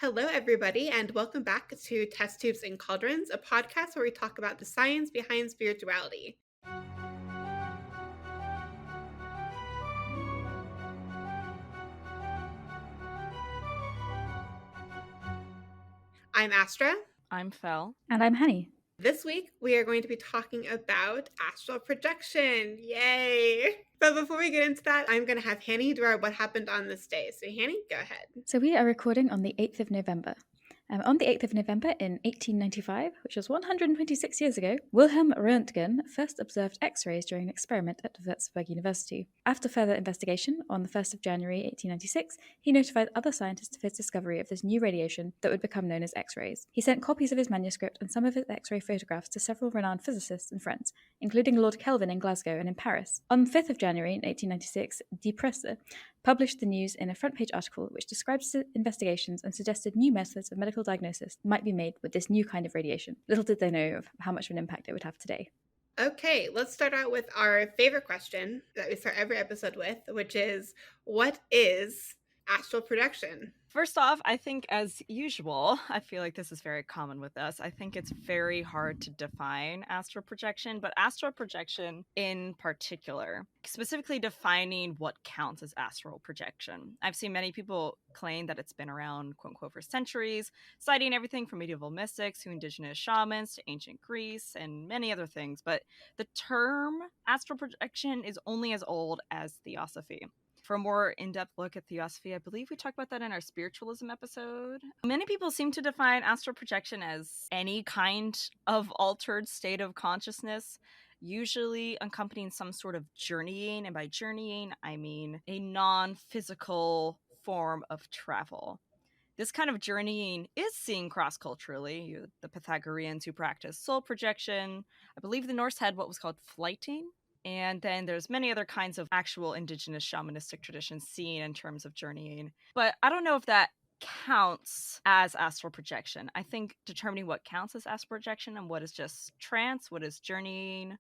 Hello, everybody, and welcome back to Test Tubes and Cauldrons, a podcast where we talk about the science behind spirituality. I'm Astra. I'm Fel. And I'm Honey. This week, we are going to be talking about astral projection. Yay! But before we get into that, I'm going to have Hanny do our What Happened on This Day. So, Hanny, go ahead. So we are recording on the 8th of November. On the 8th of November in 1895, which was 126 years ago, Wilhelm Röntgen first observed X-rays during an experiment at Würzburg University. After further investigation, on the 1st of January 1896, he notified other scientists of his discovery of this new radiation that would become known as X-rays. He sent copies of his manuscript and some of his X-ray photographs to several renowned physicists and friends, including Lord Kelvin in Glasgow and in Paris. On the 5th of January 1896, Die Presse published the news in a front-page article which describes the investigations and suggested new methods of medical diagnosis might be made with this new kind of radiation. Little did they know of how much of an impact it would have today. Okay, let's start out with our favorite question that we start every episode with, which is, what is astral projection? First off, I think as usual, I feel like this is very common with us. I think it's very hard to define astral projection, but astral projection in particular, specifically defining what counts as astral projection. I've seen many people claim that it's been around, quote unquote, for centuries, citing everything from medieval mystics to indigenous shamans to ancient Greece and many other things. But the term astral projection is only as old as theosophy. For a more in-depth look at theosophy, I believe we talked about that in our spiritualism episode. Many people seem to define astral projection as any kind of altered state of consciousness, usually accompanying some sort of journeying. And by journeying, I mean a non-physical form of travel. This kind of journeying is seen cross-culturally. The Pythagoreans who practiced soul projection. I believe the Norse had what was called flighting. And then there's many other kinds of actual indigenous shamanistic traditions seen in terms of journeying. But I don't know if that counts as astral projection. I think determining what counts as astral projection and what is just trance, what is journeying,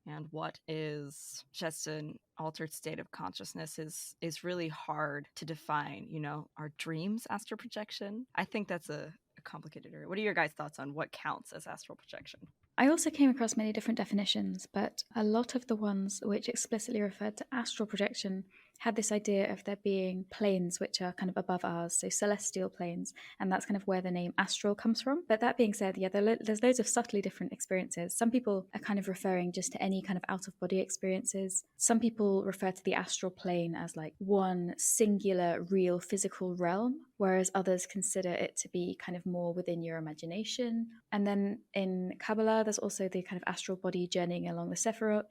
and what is just an altered state of consciousness is really hard to define. You know, are dreams astral projection? I think that's a complicated area. What are your guys' thoughts on what counts as astral projection? I also came across many different definitions, but a lot of the ones which explicitly referred to astral projection had this idea of there being planes which are kind of above ours, so celestial planes, and that's kind of where the name astral comes from. But that being said, there's loads of subtly different experiences. Some people are kind of referring just to any kind of out-of-body experiences. Some people refer to the astral plane as like one singular, real physical realm, whereas others consider it to be kind of more within your imagination. And then in Kabbalah, there's also the kind of astral body journeying along the Sephirot.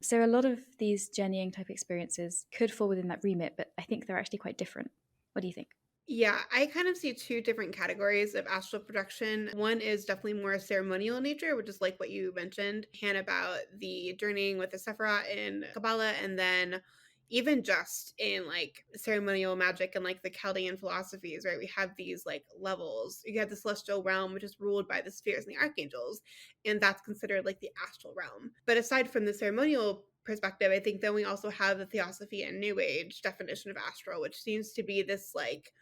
So a lot of these journeying type experiences could fall within that remit, but I think they're actually quite different. What do you think? Yeah, I kind of see two different categories of astral projection. One is definitely more ceremonial in nature, which is like what you mentioned, Han, about the journeying with the Sephirot in Kabbalah, and then even just in like ceremonial magic and like the Chaldean philosophies, right? We have these like levels. You have the celestial realm, which is ruled by the spheres and the archangels, and that's considered like the astral realm. But aside from the ceremonial perspective, I think then we also have the theosophy and New Age definition of astral, which seems to be this like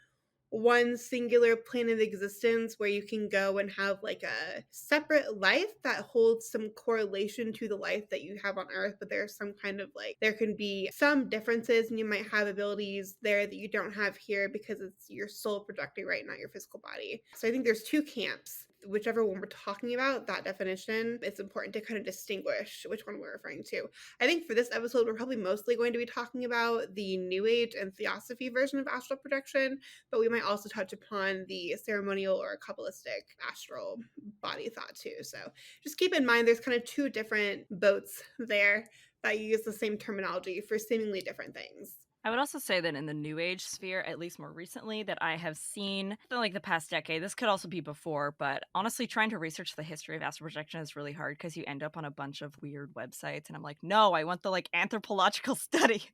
one singular plane of existence where you can go and have like a separate life that holds some correlation to the life that you have on earth, but there's some kind of like there can be some differences and you might have abilities there that you don't have here because it's your soul projecting, right, not your physical body. So I think there's two camps. Whichever one we're talking about, that definition, it's important to kind of distinguish which one we're referring to. I think for this episode, we're probably mostly going to be talking about the New Age and Theosophy version of astral projection, but we might also touch upon the ceremonial or Kabbalistic astral body thought too. So just keep in mind there's kind of two different boats there that use the same terminology for seemingly different things. I would also say that in the New Age sphere, at least more recently, that I have seen in like the past decade, this could also be before, but honestly, trying to research the history of astral projection is really hard because you end up on a bunch of weird websites, and I'm like, no, I want the like anthropological study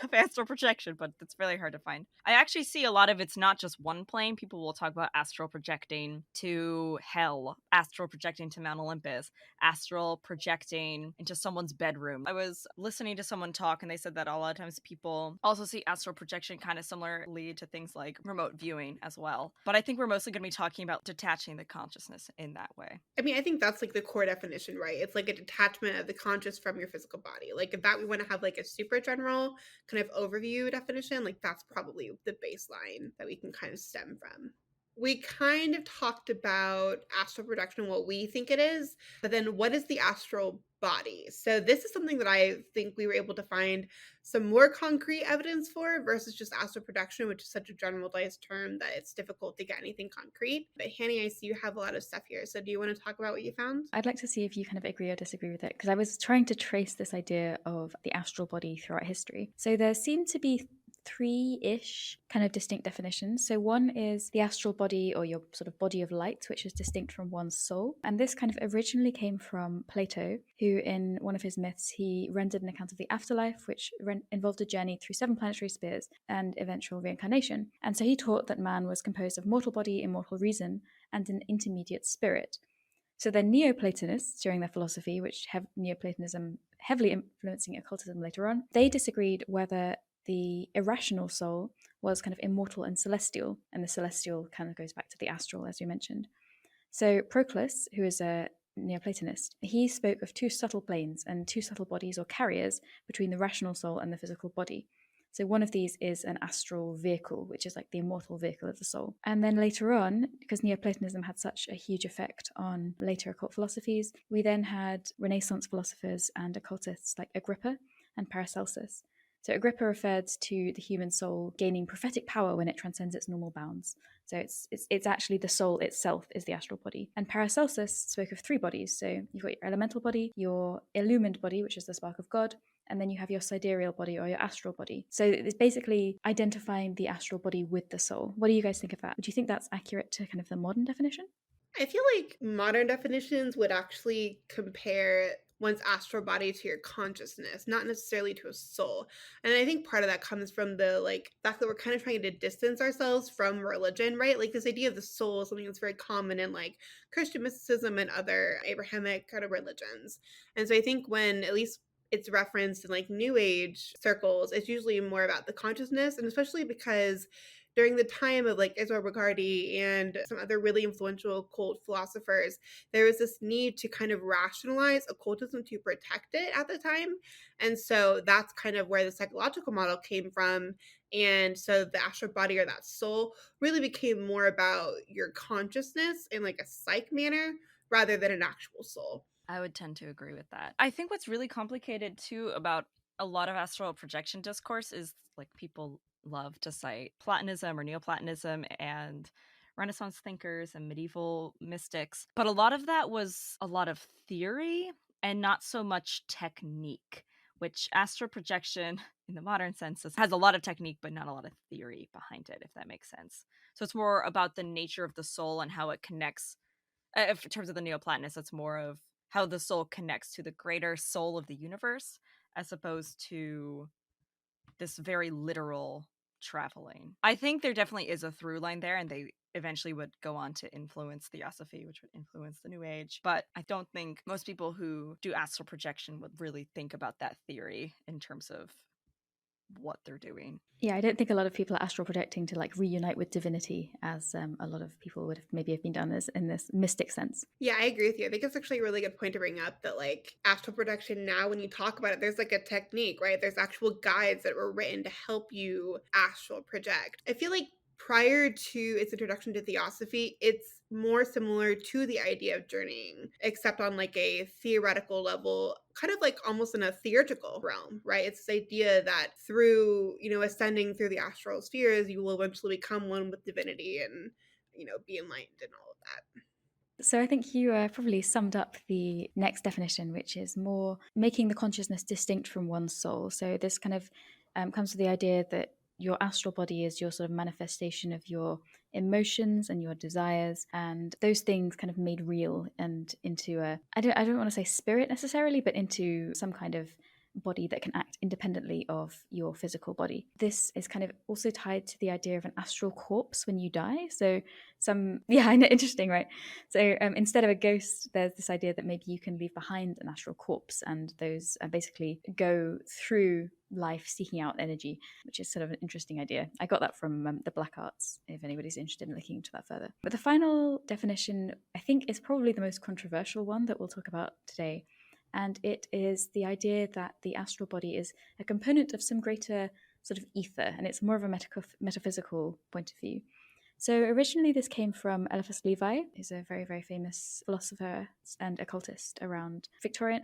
of astral projection, but it's really hard to find. I actually see a lot of it's not just one plane. People will talk about astral projecting to hell, astral projecting to Mount Olympus, astral projecting into someone's bedroom. I was listening to someone talk, and they said that a lot of times people also also see astral projection kind of similarly to things like remote viewing as well. But I think we're mostly going to be talking about detaching the consciousness in that way. I mean, I think that's like the core definition, right? It's like a detachment of the conscious from your physical body. Like if that we want to have like a super general kind of overview definition, like that's probably the baseline that we can kind of stem from. We kind of talked about astral projection, what we think it is, but then what is the astral body? So this is something that I think we were able to find some more concrete evidence for versus just astral projection, which is such a generalized term that it's difficult to get anything concrete. But Hanny, I see you have a lot of stuff here. So do you want to talk about what you found? I'd like to see if you kind of agree or disagree with it, because I was trying to trace this idea of the astral body throughout history. So there seem to be three-ish kind of distinct definitions. So one is the astral body, or your sort of body of light, which is distinct from one's soul. And this kind of originally came from Plato, who in one of his myths, he rendered an account of the afterlife, which involved a journey through 7 planetary spheres and eventual reincarnation. And so he taught that man was composed of mortal body, immortal reason, and an intermediate spirit. So then Neoplatonists, during their philosophy, which Neoplatonism heavily influencing occultism later on, they disagreed whether the irrational soul was kind of immortal and celestial, and the celestial kind of goes back to the astral, as we mentioned. So Proclus, who is a Neoplatonist, he spoke of 2 subtle planes and 2 subtle bodies or carriers between the rational soul and the physical body. So one of these is an astral vehicle, which is like the immortal vehicle of the soul. And then later on, because Neoplatonism had such a huge effect on later occult philosophies, we then had Renaissance philosophers and occultists like Agrippa and Paracelsus. So Agrippa referred to the human soul gaining prophetic power when it transcends its normal bounds. So it's actually the soul itself is the astral body. And Paracelsus spoke of 3 bodies. So you've got your elemental body, your illumined body, which is the spark of God, and then you have your sidereal body or your astral body. So it's basically identifying the astral body with the soul. What do you guys think of that? Do you think that's accurate to kind of the modern definition? I feel like modern definitions would actually compare one's astral body to your consciousness, not necessarily to a soul. And I think part of that comes from the fact that we're kind of trying to distance ourselves from religion, right? Like this idea of the soul is something that's very common in like Christian mysticism and other Abrahamic kind of religions. And so I think when at least it's referenced in like new age circles, it's usually more about the consciousness, and especially because during the time of like Israel Regardie and some other really influential occult philosophers, there was this need to kind of rationalize occultism to protect it at the time. And so that's kind of where the psychological model came from. And so the astral body or that soul really became more about your consciousness in like a psych manner rather than an actual soul. I would tend to agree with that. I think what's really complicated too about a lot of astral projection discourse is like people love to cite Platonism or Neoplatonism and Renaissance thinkers and medieval mystics. But a lot of that was a lot of theory and not so much technique, which astral projection in the modern sense has a lot of technique, but not a lot of theory behind it, if that makes sense. So it's more about the nature of the soul and how it connects. In terms of the Neoplatonists, it's more of how the soul connects to the greater soul of the universe, as opposed to this very literal traveling. I think there definitely is a through line there, and they eventually would go on to influence Theosophy, which would influence the New Age. But I don't think most people who do astral projection would really think about that theory in terms of what they're doing. Yeah, I don't think a lot of people are astral projecting to like reunite with divinity, as a lot of people would have been done as in this mystic sense. Yeah, I agree with you. I think it's actually a really good point to bring up that like astral projection now, when you talk about it, there's like a technique, right? There's actual guides that were written to help you astral project. I feel like prior to its introduction to Theosophy, it's more similar to the idea of journeying, except on like a theoretical level, kind of like almost in a theurgical realm, right? It's this idea that through, ascending through the astral spheres, you will eventually become one with divinity and, be enlightened and all of that. So I think you probably summed up the next definition, which is more making the consciousness distinct from one's soul. So this kind of comes to the idea that your astral body is your sort of manifestation of your emotions and your desires, and those things kind of made real and into I don't want to say spirit necessarily, but into some kind of body that can act independently of your physical body. This is kind of also tied to the idea of an astral corpse when you die. So I know, interesting, right? So instead of a ghost, there's this idea that maybe you can leave behind an astral corpse, and those basically go through life seeking out energy, which is sort of an interesting idea. I got that from the Black Arts, if anybody's interested in looking into that further. But the final definition, I think, is probably the most controversial one that we'll talk about today. And it is the idea that the astral body is a component of some greater sort of ether, and it's more of a metaphysical point of view. So originally this came from Eliphas Levi, who's a very, very famous philosopher and occultist around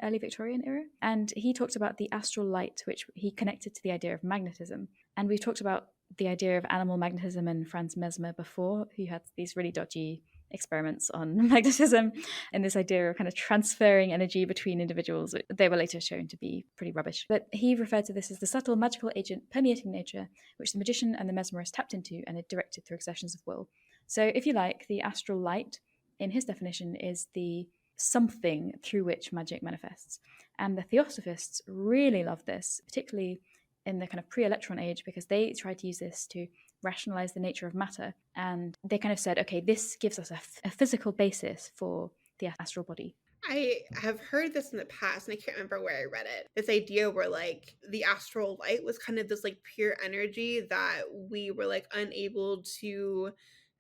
early Victorian era. And he talked about the astral light, which he connected to the idea of magnetism. And we've talked about the idea of animal magnetism and Franz Mesmer before, who had these really dodgy experiments on magnetism and this idea of kind of transferring energy between individuals. They were later shown to be pretty rubbish. But he referred to this as the subtle magical agent permeating nature, which the magician and the mesmerist tapped into and are directed through exertions of will. So if you like, the astral light, in his definition, is the something through which magic manifests. And the theosophists really love this, particularly in the kind of pre-electron age, because they tried to use this to rationalize the nature of matter. And they kind of said, okay, this gives us a physical basis for the astral body. I have heard this in the past, and I can't remember where I read it. This idea where like the astral light was kind of this like pure energy that we were like unable to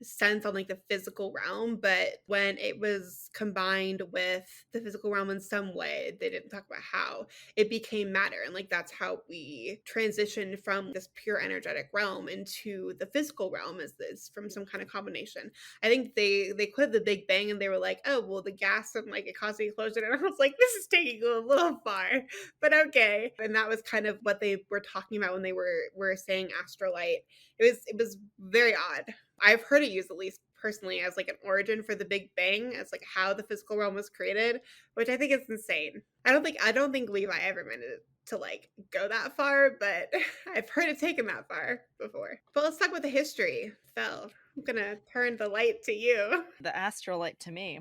sense on like the physical realm, but when it was combined with the physical realm in some way, they didn't talk about how, it became matter. And like that's how we transitioned from this pure energetic realm into the physical realm, is this from some kind of combination. I think they quit the Big Bang and they were like, oh well, the gas and like it caused the explosion, and I was like, this is taking a little far, but okay. And that was kind of what they were talking about when they were saying astrolight. It was very odd. I've heard it used, at least personally, as like an origin for the Big Bang, as like how the physical realm was created, which I think is insane. I don't think Levi ever meant it to like go that far, but I've heard it taken that far before. But let's talk about the history. Phil, I'm gonna turn the light to you. The astral light to me.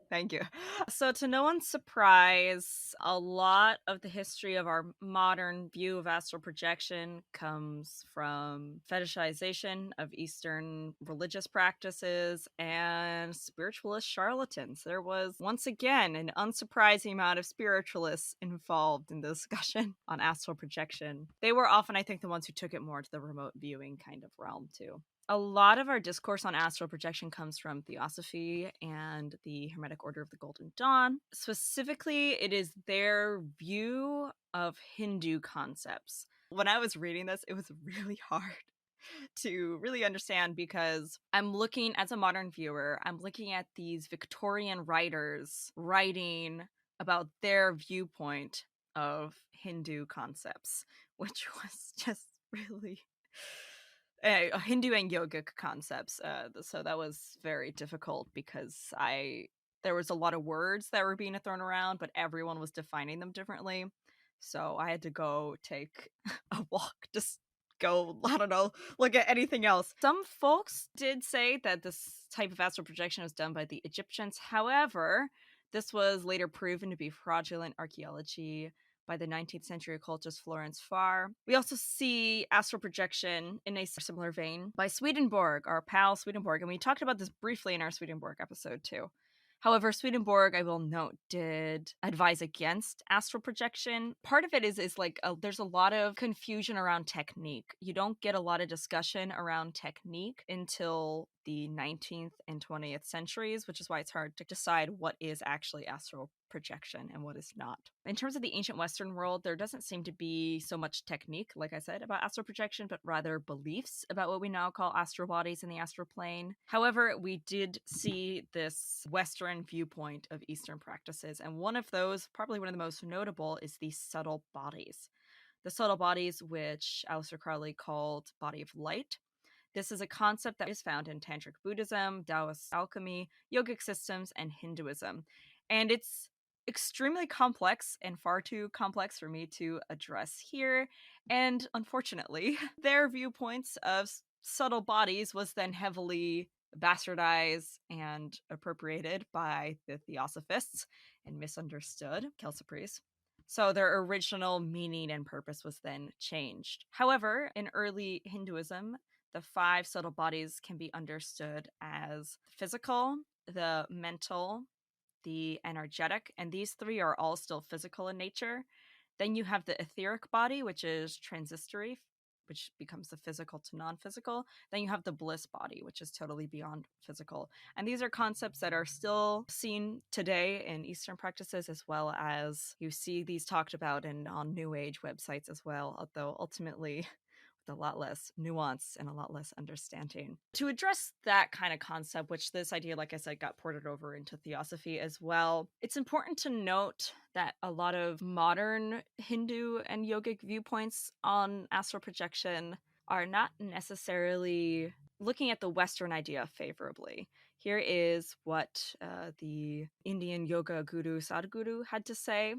Thank you. So, to no one's surprise, a lot of the history of our modern view of astral projection comes from fetishization of Eastern religious practices and spiritualist charlatans. There was, once again, an unsurprising amount of spiritualists involved in the discussion on astral projection. They were often, I think, the ones who took it more to the remote viewing kind of realm, too. A lot of our discourse on astral projection comes from Theosophy and the Hermetic Order of the Golden Dawn. Specifically, it is their view of Hindu concepts. When I was reading this, it was really hard to really understand because I'm looking, as a modern viewer, I'm looking at these Victorian writers writing about their viewpoint of Hindu concepts, which was just really Hindu and yogic concepts. So that was very difficult because there was a lot of words that were being thrown around, but everyone was defining them differently. So I had to go take a walk, just go, I don't know, look at anything else. Some folks did say that this type of astral projection was done by the Egyptians. However, this was later proven to be fraudulent archaeology by the 19th century occultist Florence Farr. We also see astral projection in a similar vein by Swedenborg, our pal Swedenborg, and we talked about this briefly in our Swedenborg episode too. However, Swedenborg, I will note, did advise against astral projection. Part of it is like there's a lot of confusion around technique. You don't get a lot of discussion around technique until the 19th and 20th centuries, which is why it's hard to decide what is actually astral projection and what is not. In terms of the ancient Western world, there doesn't seem to be so much technique, like I said, about astral projection, but rather beliefs about what we now call astral bodies in the astral plane. However, we did see this Western viewpoint of Eastern practices, and one of those, probably one of the most notable, is the subtle bodies. The subtle bodies, which Aleister Crowley called body of light. This is a concept that is found in Tantric Buddhism, Taoist alchemy, yogic systems, and Hinduism. And it's extremely complex and far too complex for me to address here. And unfortunately, their viewpoints of subtle bodies was then heavily bastardized and appropriated by the Theosophists and misunderstood, Kelsey Priest. So their original meaning and purpose was then changed. However, in early Hinduism, the 5 subtle bodies can be understood as physical, the mental, the energetic, and these 3 are all still physical in nature. Then you have the etheric body, which is transitory, which becomes the physical to non-physical. Then you have the bliss body, which is totally beyond physical. And these are concepts that are still seen today in Eastern practices, as well as you see these talked about on New Age websites as well, although ultimately a lot less nuance and a lot less understanding. To address that kind of concept, which this idea, like I said, got ported over into theosophy as well, it's important to note that a lot of modern Hindu and yogic viewpoints on astral projection are not necessarily looking at the Western idea favorably. Here is what the Indian yoga guru Sadhguru had to say.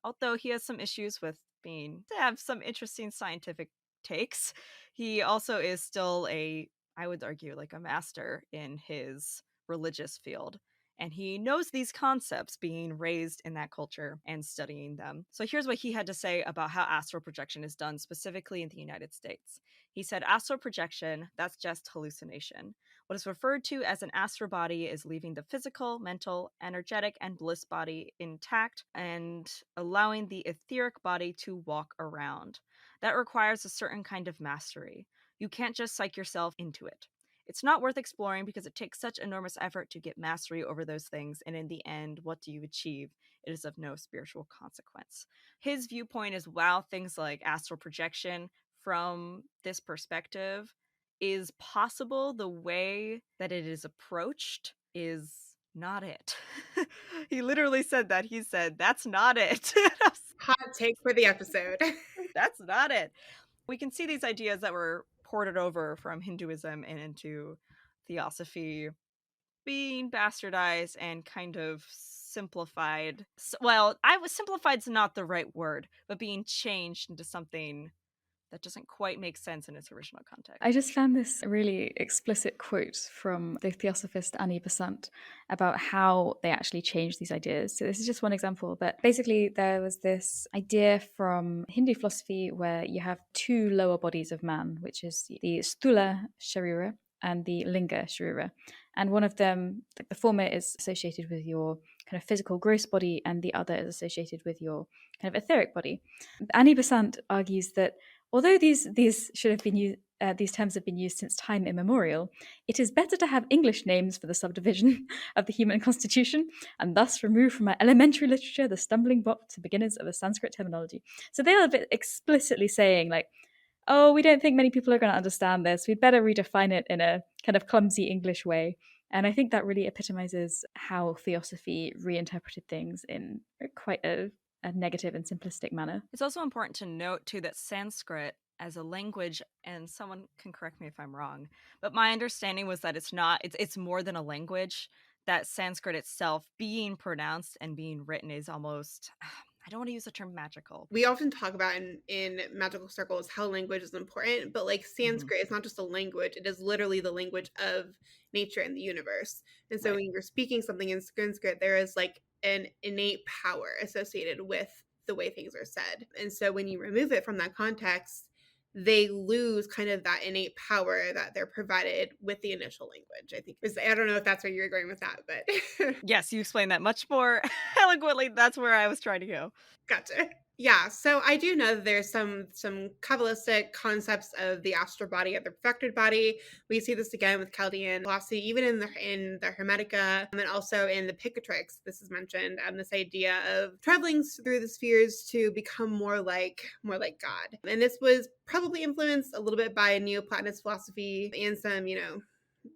Although he has some issues with to have some interesting scientific takes, he also is still I would argue, like a master in his religious field. And he knows these concepts, being raised in that culture and studying them. So here's what he had to say about how astral projection is done specifically in the United States. He said, astral projection, that's just hallucination. What is referred to as an astral body is leaving the physical, mental, energetic, and bliss body intact and allowing the etheric body to walk around. That requires a certain kind of mastery. You can't just psych yourself into it. It's not worth exploring because it takes such enormous effort to get mastery over those things, and in the end, what do you achieve? It is of no spiritual consequence. His viewpoint is, wow, things like astral projection from this perspective is possible. The way that it is approached is not it. He literally said that. He said, that's not it. Hot take for the episode. That's not it. We can see these ideas that were ported over from Hinduism and into theosophy being bastardized and kind of simplified. Well, simplified's not the right word, but being changed into something that doesn't quite make sense in its original context. I just found this really explicit quote from the theosophist Annie Besant about how they actually changed these ideas. So this is just one example, but basically there was this idea from Hindu philosophy where you have 2 lower bodies of man, which is the Sthula Sharira and the Linga Sharira. And one of them, the former is associated with your kind of physical gross body, and the other is associated with your kind of etheric body. Annie Besant argues that although these should have been used, these terms have been used since time immemorial, it is better to have English names for the subdivision of the human constitution, and thus remove from our elementary literature the stumbling block to beginners of the Sanskrit terminology. So they are a bit explicitly saying, like, oh, we don't think many people are going to understand this. We'd better redefine it in a kind of clumsy English way. And I think that really epitomizes how theosophy reinterpreted things in quite a negative and simplistic manner. It's also important to note, too, that Sanskrit as a language, and someone can correct me if I'm wrong, but my understanding was that it's more than a language, that Sanskrit itself being pronounced and being written is almost, I don't want to use the term magical. We often talk about in magical circles how language is important, but like Sanskrit is not just a language, it is literally the language of nature and the universe. And so when you're speaking something in Sanskrit, there is like an innate power associated with the way things are said. And so when you remove it from that context, they lose kind of that innate power that they're provided with the initial language, I think. I don't know if that's where you're going with that, but... Yes, you explained that much more eloquently. That's where I was trying to go. Gotcha. Yeah, so I do know that there's some Kabbalistic concepts of the astral body, of the perfected body. We see this again with Chaldean philosophy, even in the Hermetica, and then also in the Picatrix. This is mentioned, and this idea of traveling through the spheres to become more like God. And this was probably influenced a little bit by Neoplatonist philosophy and some,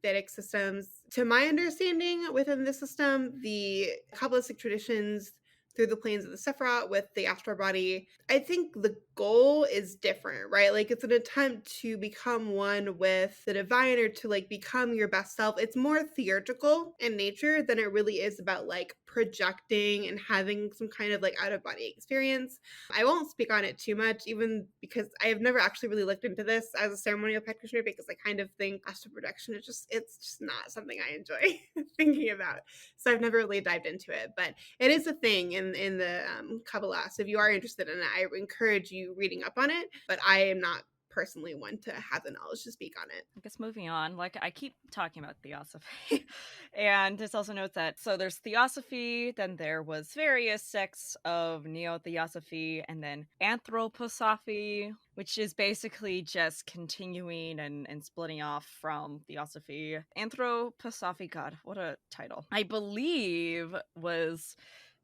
Vedic systems. To my understanding, within the system, the Kabbalistic traditions through the planes of the Sephiroth with the astral body, I think the goal is different, right? Like it's an attempt to become one with the divine or to like become your best self. It's more theurgical in nature than it really is about like projecting and having some kind of like out of body experience. I won't speak on it too much, even because I have never actually really looked into this as a ceremonial practitioner, because I kind of think astral projection is it's just not something I enjoy thinking about. So I've never really dived into it, but it is a thing in the Kabbalah. So if you are interested in it, I encourage you reading up on it. But I am not personally one to have the knowledge to speak on it. I guess moving on, like I keep talking about theosophy, and this also notes that so there's theosophy, then there was various sects of neo-theosophy, and then anthroposophy, which is basically just continuing and splitting off from theosophy. Anthroposophy, God, what a title! I believe was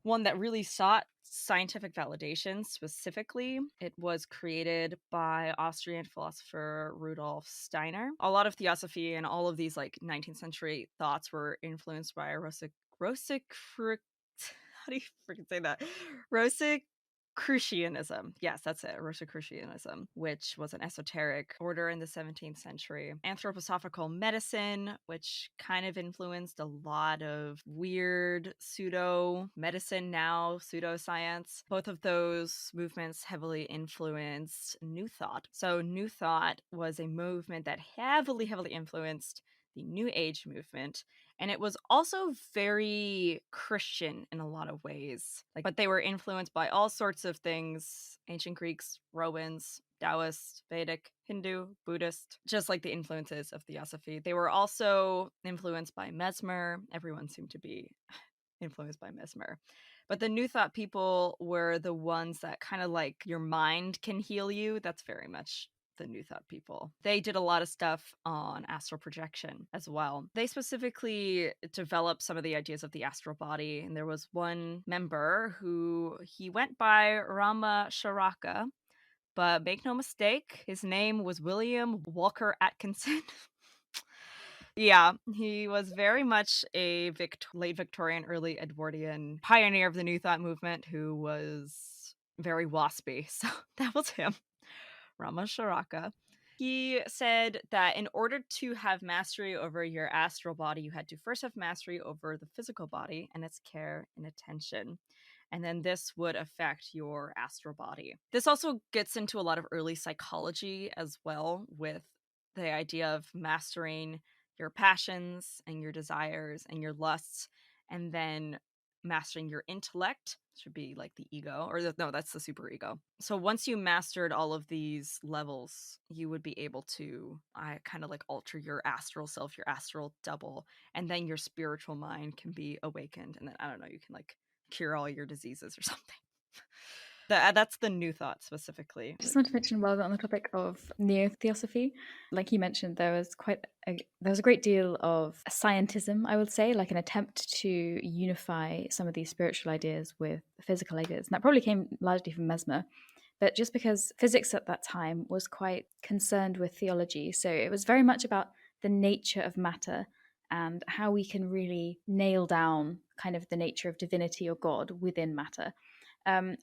one that really sought scientific validation specifically. It was created by Austrian philosopher Rudolf Steiner. A lot of theosophy and all of these like 19th century thoughts were influenced by how do you freaking say that? Rosicrucianism. Yes, that's it. Rosicrucianism, which was an esoteric order in the 17th century. Anthroposophical medicine, which kind of influenced a lot of weird pseudo medicine now, pseudoscience. Both of those movements heavily influenced New Thought. So New Thought was a movement that heavily influenced the New Age movement, and it was also very Christian in a lot of ways. But they were influenced by all sorts of things: ancient Greeks, Romans, Taoist, Vedic, Hindu, Buddhist, just like the influences of theosophy. They were also influenced by Mesmer. Everyone seemed to be influenced by Mesmer. But the New Thought people were the ones that kind of like your mind can heal you. That's very much the New Thought people. They did a lot of stuff on astral projection as well. They specifically developed some of the ideas of the astral body, and there was one member who he went by Rama Sharaka, but make no mistake, his name was William Walker Atkinson. Yeah, he was very much a late Victorian, early Edwardian pioneer of the New Thought movement who was very waspy. So that was him. Rama Sharaka. He said that in order to have mastery over your astral body, you had to first have mastery over the physical body and its care and attention. And then this would affect your astral body. This also gets into a lot of early psychology as well, with the idea of mastering your passions and your desires and your lusts, and then mastering your intellect, should be like the ego, or no, that's the super ego. So once you mastered all of these levels, you would be able to kind of like alter your astral self, your astral double, and then your spiritual mind can be awakened, and then I don't know, you can like cure all your diseases or something. That's the New Thought specifically. Just want to mention while we're on the topic of neo-theosophy, like you mentioned, there was a great deal of scientism, I would say, like an attempt to unify some of these spiritual ideas with physical ideas. And that probably came largely from Mesmer. But just because physics at that time was quite concerned with theology, so it was very much about the nature of matter and how we can really nail down kind of the nature of divinity or God within matter. And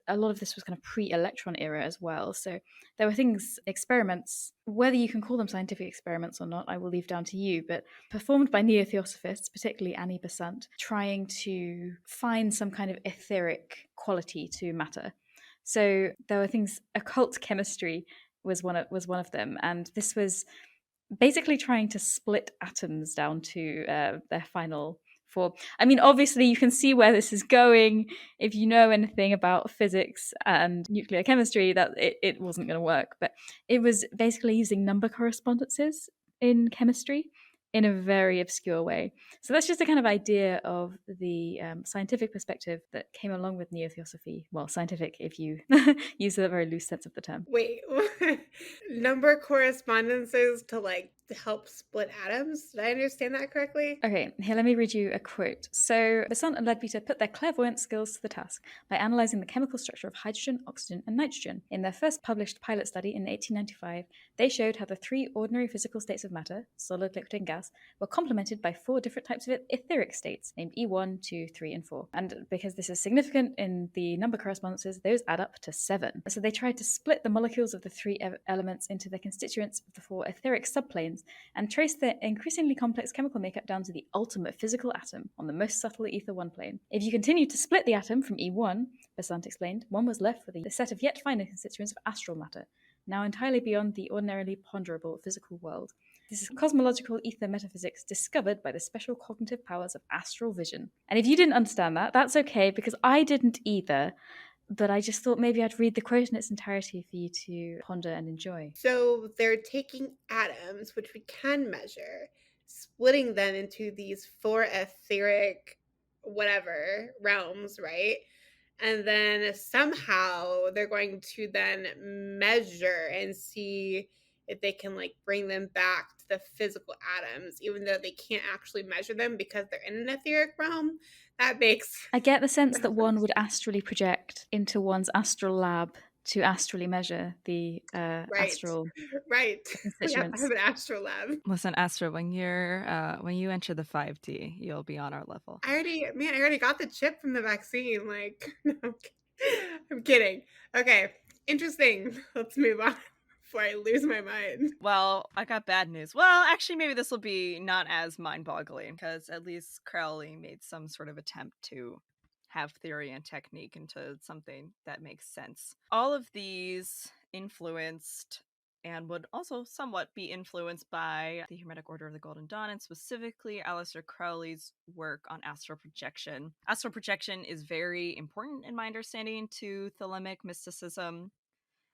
a lot of this was kind of pre-electron era as well. So there were experiments, whether you can call them scientific experiments or not, I will leave down to you, but performed by neo-theosophists, particularly Annie Besant, trying to find some kind of etheric quality to matter. So there were things, occult chemistry was one of them, and this was basically trying to split atoms down to their final form. I mean, obviously, you can see where this is going. If you know anything about physics and nuclear chemistry, that it wasn't going to work. But it was basically using number correspondences in chemistry in a very obscure way. So that's just a kind of idea of the scientific perspective that came along with neo-theosophy. Well, scientific if you use a very loose sense of the term. Wait, number correspondences to like to help split atoms. Did I understand that correctly? Okay, here let me read you a quote. So, Besant and Leadbeater put their clairvoyant skills to the task by analysing the chemical structure of hydrogen, oxygen, and nitrogen. In their first published pilot study in 1895, they showed how the three ordinary physical states of matter, solid, liquid, and gas, were complemented by four different types of etheric states, named E1, 2, 3, and 4. And because this is significant in the number correspondences, those add up to 7. So they tried to split the molecules of the three elements into their constituents of the four etheric subplanes and trace their increasingly complex chemical makeup down to the ultimate physical atom on the most subtle ether 1 plane. If you continued to split the atom from E1, Besant explained, one was left with a set of yet finer constituents of astral matter, now entirely beyond the ordinarily ponderable physical world. This is cosmological ether metaphysics discovered by the special cognitive powers of astral vision. And if you didn't understand that, that's okay, because I didn't either. But I just thought maybe I'd read the quote in its entirety for you to ponder and enjoy. So they're taking atoms, which we can measure, splitting them into these four etheric whatever realms, right? And then somehow they're going to then measure and see if they can like bring them back to the physical atoms, even though they can't actually measure them because they're in an etheric realm. That makes I get the sense that one would astrally project into one's astral lab to astrally measure the right, astral right. We have to constituents. have an astral lab. Listen, Astra, when you enter the 5D, you'll be on our level. I already got the chip from the vaccine. Like, no, I'm kidding. Okay, interesting. Let's move on before I lose my mind. Well, I got bad news. Well, actually, maybe this will be not as mind-boggling, because at least Crowley made some sort of attempt to have theory and technique into something that makes sense. All of these influenced and would also somewhat be influenced by the Hermetic Order of the Golden Dawn, and specifically Aleister Crowley's work on astral projection. Astral projection is very important, in my understanding, to Thelemic mysticism,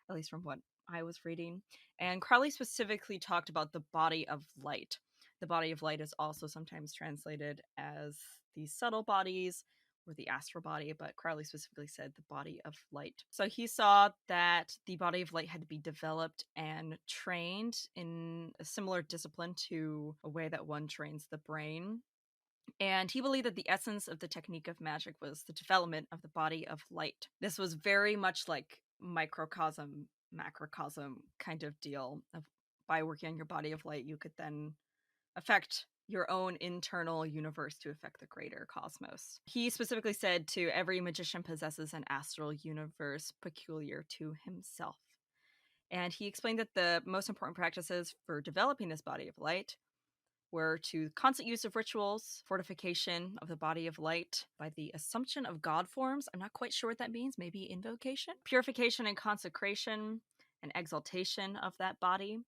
at least from what I was reading. And Crowley specifically talked about the body of light. The body of light is also sometimes translated as the subtle bodies or the astral body, but Crowley specifically said the body of light. So he saw that the body of light had to be developed and trained in a similar discipline to a way that one trains the brain. And he believed that the essence of the technique of magic was the development of the body of light. This was very much like microcosm, macrocosm kind of deal. By working on your body of light, you could then affect your own internal universe to affect the greater cosmos. He specifically said to every magician possesses an astral universe peculiar to himself. And he explained that the most important practices for developing this body of light were to constant use of rituals, fortification of the body of light by the assumption of god forms. I'm not quite sure what that means. Maybe invocation, purification and consecration, and exaltation of that body,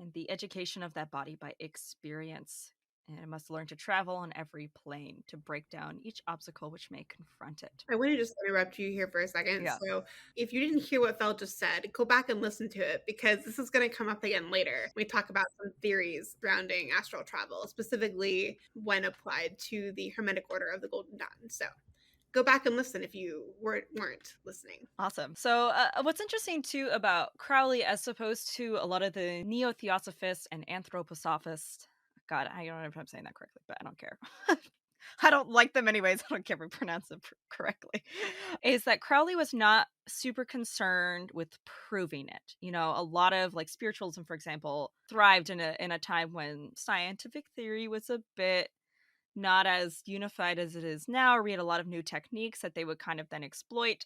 and the education of that body by experience. And it must learn to travel on every plane to break down each obstacle which may confront it. I want to just interrupt you here for a second. Yeah. So, if you didn't hear what Fel just said, go back and listen to it because this is going to come up again later. We talk about some theories surrounding astral travel, specifically when applied to the Hermetic Order of the Golden Dawn. So, go back and listen if you weren't listening. Awesome. So what's interesting too about Crowley, as opposed to a lot of the neo-theosophists and anthroposophists, God, I don't know if I'm saying that correctly, but I don't care. I don't like them anyways. I don't care if I pronounce it correctly. Is that Crowley was not super concerned with proving it. You know, a lot of like spiritualism, for example, thrived in a time when scientific theory was a bit not as unified as it is now. We had a lot of new techniques that they would kind of then exploit.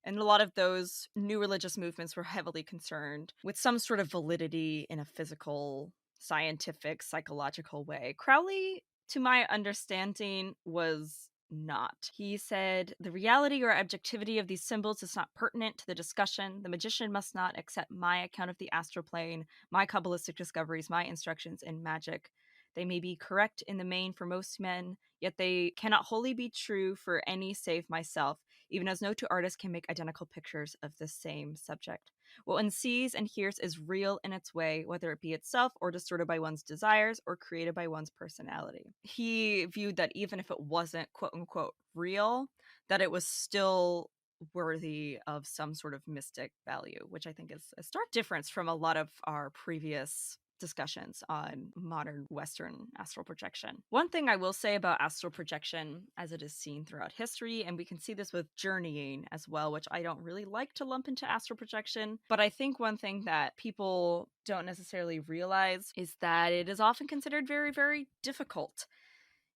And a lot of those new religious movements were heavily concerned with some sort of validity in a physical, scientific, psychological way. Crowley, to my understanding, was not. He said, the reality or objectivity of these symbols is not pertinent to the discussion. The magician must not accept my account of the astral plane, my Kabbalistic discoveries, my instructions in magic. They may be correct in the main for most men, yet they cannot wholly be true for any save myself, even as no two artists can make identical pictures of the same subject. What one sees and hears is real in its way, whether it be itself or distorted by one's desires or created by one's personality. He viewed that even if it wasn't quote unquote real, that it was still worthy of some sort of mystic value, which I think is a stark difference from a lot of our previous discussions on modern Western astral projection. One thing I will say about astral projection as it is seen throughout history, and we can see this with journeying as well, which I don't really like to lump into astral projection, but I think one thing that people don't necessarily realize is that it is often considered very, very difficult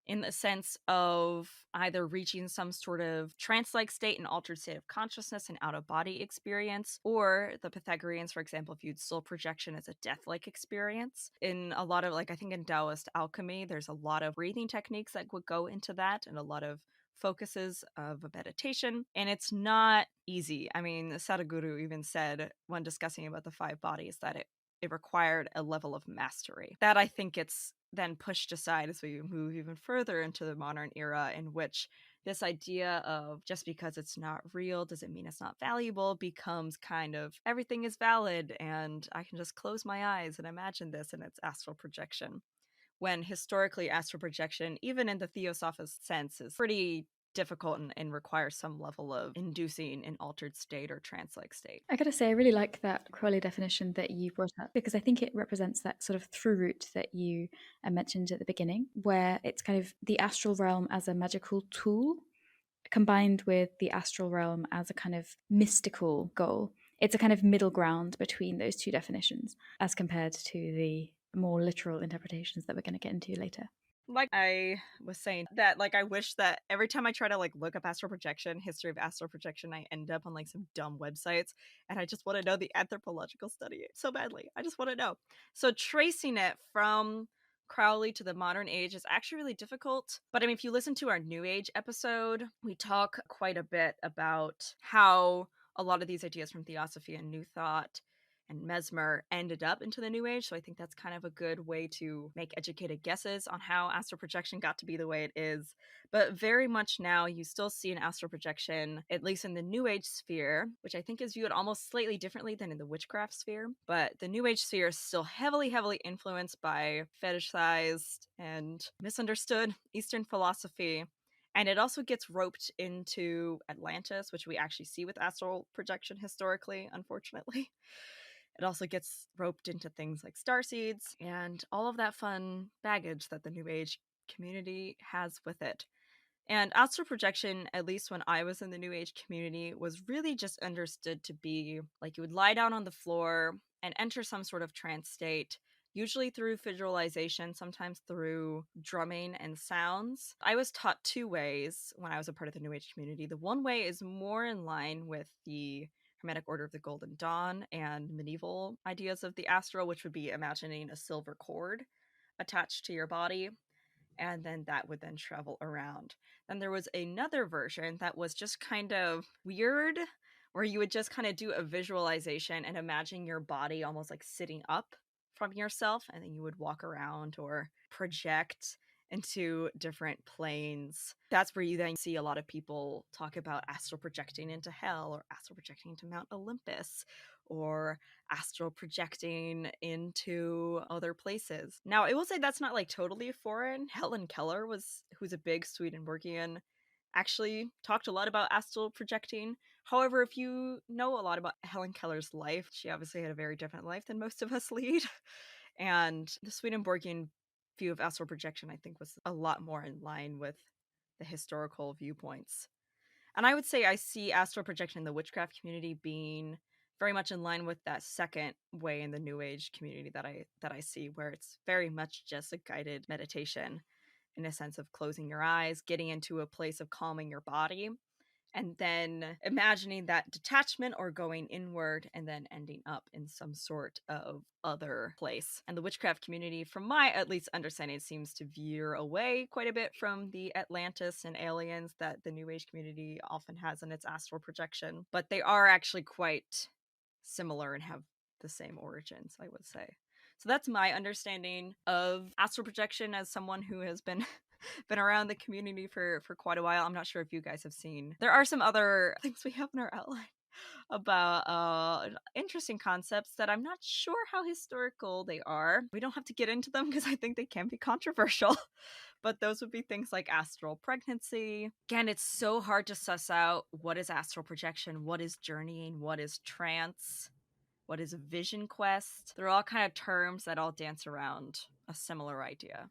in the sense of either reaching some sort of trance-like state, an altered state of consciousness, an out-of-body experience, or the Pythagoreans, for example, viewed soul projection as a death-like experience. In a lot of, I think in Taoist alchemy, there's a lot of breathing techniques that would go into that, and a lot of focuses of a meditation, and it's not easy. I mean, Sadhguru even said when discussing about the 5 bodies that it required a level of mastery. That I think it's then pushed aside as we move even further into the modern era, in which this idea of just because it's not real doesn't mean it's not valuable becomes kind of everything is valid and I can just close my eyes and imagine this and it's astral projection. When historically astral projection, even in the theosophist sense, is pretty difficult and requires some level of inducing an altered state or trance-like state. I gotta say, I really like that Crowley definition that you brought up, because I think it represents that sort of through route that you mentioned at the beginning, where it's kind of the astral realm as a magical tool combined with the astral realm as a kind of mystical goal. It's a kind of middle ground between those two definitions as compared to the more literal interpretations that we're going to get into later. Like I was saying, that I wish that every time I try to look up astral projection, history of astral projection, I end up on some dumb websites, and I just want to know the anthropological study so badly. I just want to know. So tracing it from Crowley to the modern age is actually really difficult. But I mean, if you listen to our New Age episode, we talk quite a bit about how a lot of these ideas from Theosophy and New Thought and Mesmer ended up into the New Age. So I think that's kind of a good way to make educated guesses on how astral projection got to be the way it is. But very much now, you still see an astral projection, at least in the New Age sphere, which I think is viewed almost slightly differently than in the witchcraft sphere. But the New Age sphere is still heavily, heavily influenced by fetishized and misunderstood Eastern philosophy. And it also gets roped into Atlantis, which we actually see with astral projection historically, unfortunately. It also gets roped into things like starseeds and all of that fun baggage that the New Age community has with it. And astral projection, at least when I was in the New Age community, was really just understood to be you would lie down on the floor and enter some sort of trance state, usually through visualization, sometimes through drumming and sounds. I was taught 2 ways when I was a part of the New Age community. The one way is more in line with the Hermetic Order of the Golden Dawn and medieval ideas of the astral, which would be imagining a silver cord attached to your body, and then that would then travel around. Then there was another version that was just kind of weird, where you would just kind of do a visualization and imagine your body almost sitting up from yourself, and then you would walk around or project into different planes. That's where you then see a lot of people talk about astral projecting into hell, or astral projecting into Mount Olympus, or astral projecting into other places. Now, I will say that's not totally foreign. Helen Keller who's a big Swedenborgian, actually talked a lot about astral projecting. However, if you know a lot about Helen Keller's life, she obviously had a very different life than most of us lead. And the Swedenborgian view of astral projection, I think, was a lot more in line with the historical viewpoints. And I would say I see astral projection in the witchcraft community being very much in line with that second way in the New Age community that I see, where it's very much just a guided meditation, in a sense of closing your eyes, getting into a place of calming your body, and then imagining that detachment or going inward and then ending up in some sort of other place. And the witchcraft community, from my at least understanding, seems to veer away quite a bit from the Atlantis and aliens that the New Age community often has in its astral projection. But they are actually quite similar and have the same origins, I would say. So that's my understanding of astral projection as someone who has been around the community for quite a while. I'm not sure if you guys have seen. There are some other things we have in our outline about interesting concepts that I'm not sure how historical they are. We don't have to get into them because I think they can be controversial. But those would be things like astral pregnancy. Again, it's so hard to suss out what is astral projection, what is journeying, what is trance, What is a vision quest? They're all kind of terms that all dance around a similar idea.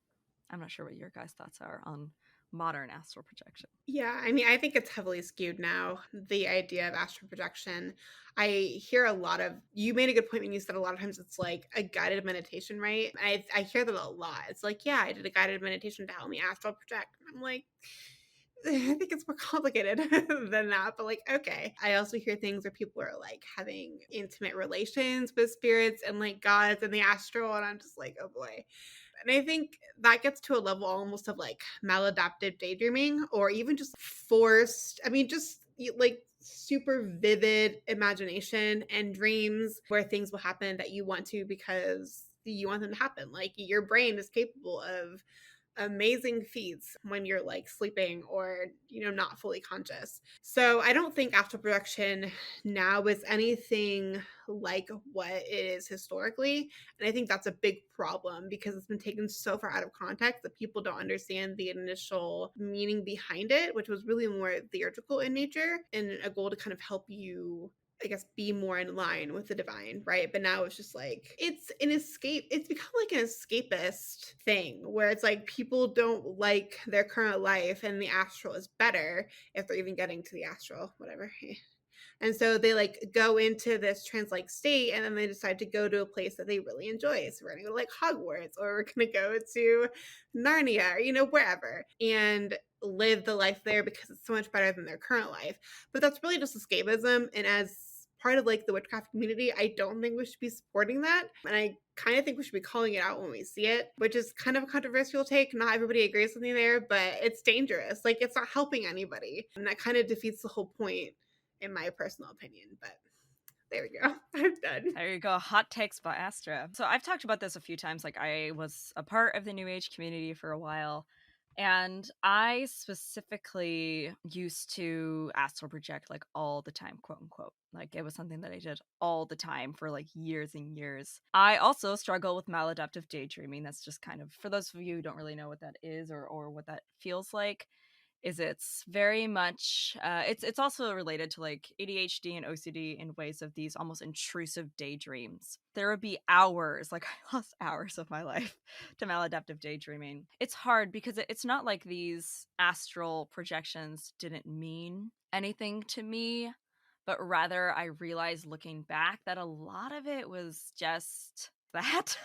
I'm not sure what your guys' thoughts are on modern astral projection. Yeah, I mean, I think it's heavily skewed now, the idea of astral projection. I hear a lot of, you made a good point when you said a lot of times it's like a guided meditation, right? I hear that a lot. It's like, yeah, I did a guided meditation to help me astral project. And I'm like, I think it's more complicated than that, but like, okay. I also hear things where people are like having intimate relations with spirits and like gods and the astral, and I'm just like, oh boy. And I think that gets to a level almost of like maladaptive daydreaming or even just forced, I mean, just like super vivid imagination and dreams where things will happen that you want to because you want them to happen. Like your brain is capable of amazing feats when you're like sleeping or not fully conscious. So I don't think astral projection now is anything like what it is historically, and I think that's a big problem because it's been taken so far out of context that people don't understand the initial meaning behind it, which was really more theurgical in nature and a goal to kind of help you, I guess, be more in line with the divine, right? But now it's just like, it's an escape. It's become like an escapist thing where it's like people don't like their current life and the astral is better if they're even getting to the astral, whatever. And so they like go into this trance-like state and then they decide to go to a place that they really enjoy. So we're going to go to like Hogwarts or we're going to go to Narnia or, wherever and live the life there because it's so much better than their current life. But that's really just escapism. And as part of like the witchcraft community, I don't think we should be supporting that. And I kind of think we should be calling it out when we see it, which is kind of a controversial take. Not everybody agrees with me there, but it's dangerous. Like it's not helping anybody. And that kind of defeats the whole point in my personal opinion. But there we go. I'm done. There you go. Hot takes by Astra. So I've talked about this a few times. Like I was a part of the New Age community for a while. And I specifically used to astral project like all the time, quote unquote. Like it was something that I did all the time for like years and years. I also struggle with maladaptive daydreaming. That's just kind of, for those of you who don't really know what that is or what that feels like, is it's very much it's also related to like ADHD and OCD in ways of these almost intrusive daydreams. There would be hours, like I lost hours of my life to maladaptive daydreaming. It's hard because it's not like these astral projections didn't mean anything to me, but rather I realized looking back that a lot of it was just that.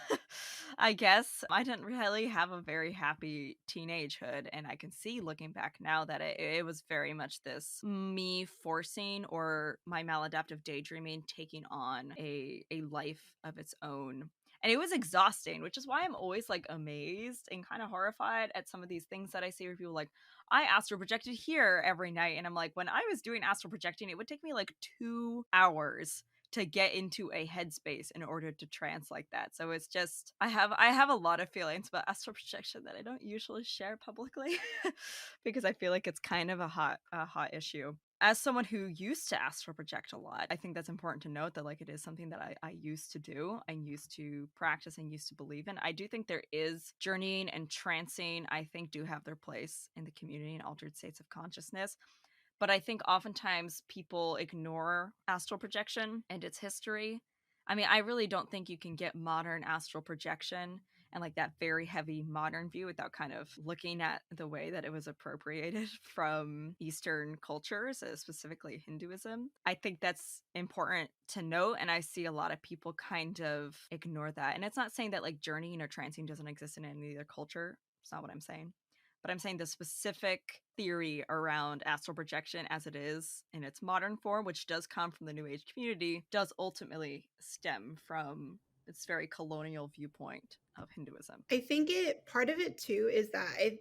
I guess I didn't really have a very happy teenagehood, and I can see looking back now that it was very much this me forcing or my maladaptive daydreaming taking on a life of its own. And it was exhausting, which is why I'm always like amazed and kind of horrified at some of these things that I see where people like, I astral projected here every night. And I'm like, when I was doing astral projecting, it would take me like 2 hours to get into a headspace in order to trance like that. So it's just I have a lot of feelings about astral projection that I don't usually share publicly because I feel like it's kind of a hot issue. As someone who used to astral project a lot, I think that's important to note that like it is something that I used to do, I used to practice and used to believe in. I do think there is journeying and trancing, I think do have their place in the community and altered states of consciousness. But I think oftentimes people ignore astral projection and its history. I mean, I really don't think you can get modern astral projection and like that very heavy modern view without kind of looking at the way that it was appropriated from Eastern cultures, specifically Hinduism. I think that's important to note, and I see a lot of people kind of ignore that. And it's not saying that like journeying or trancing doesn't exist in any other culture. It's not what I'm saying. But I'm saying the specific theory around astral projection as it is in its modern form, which does come from the New Age community, does ultimately stem from its very colonial viewpoint of Hinduism. I think part of it too is that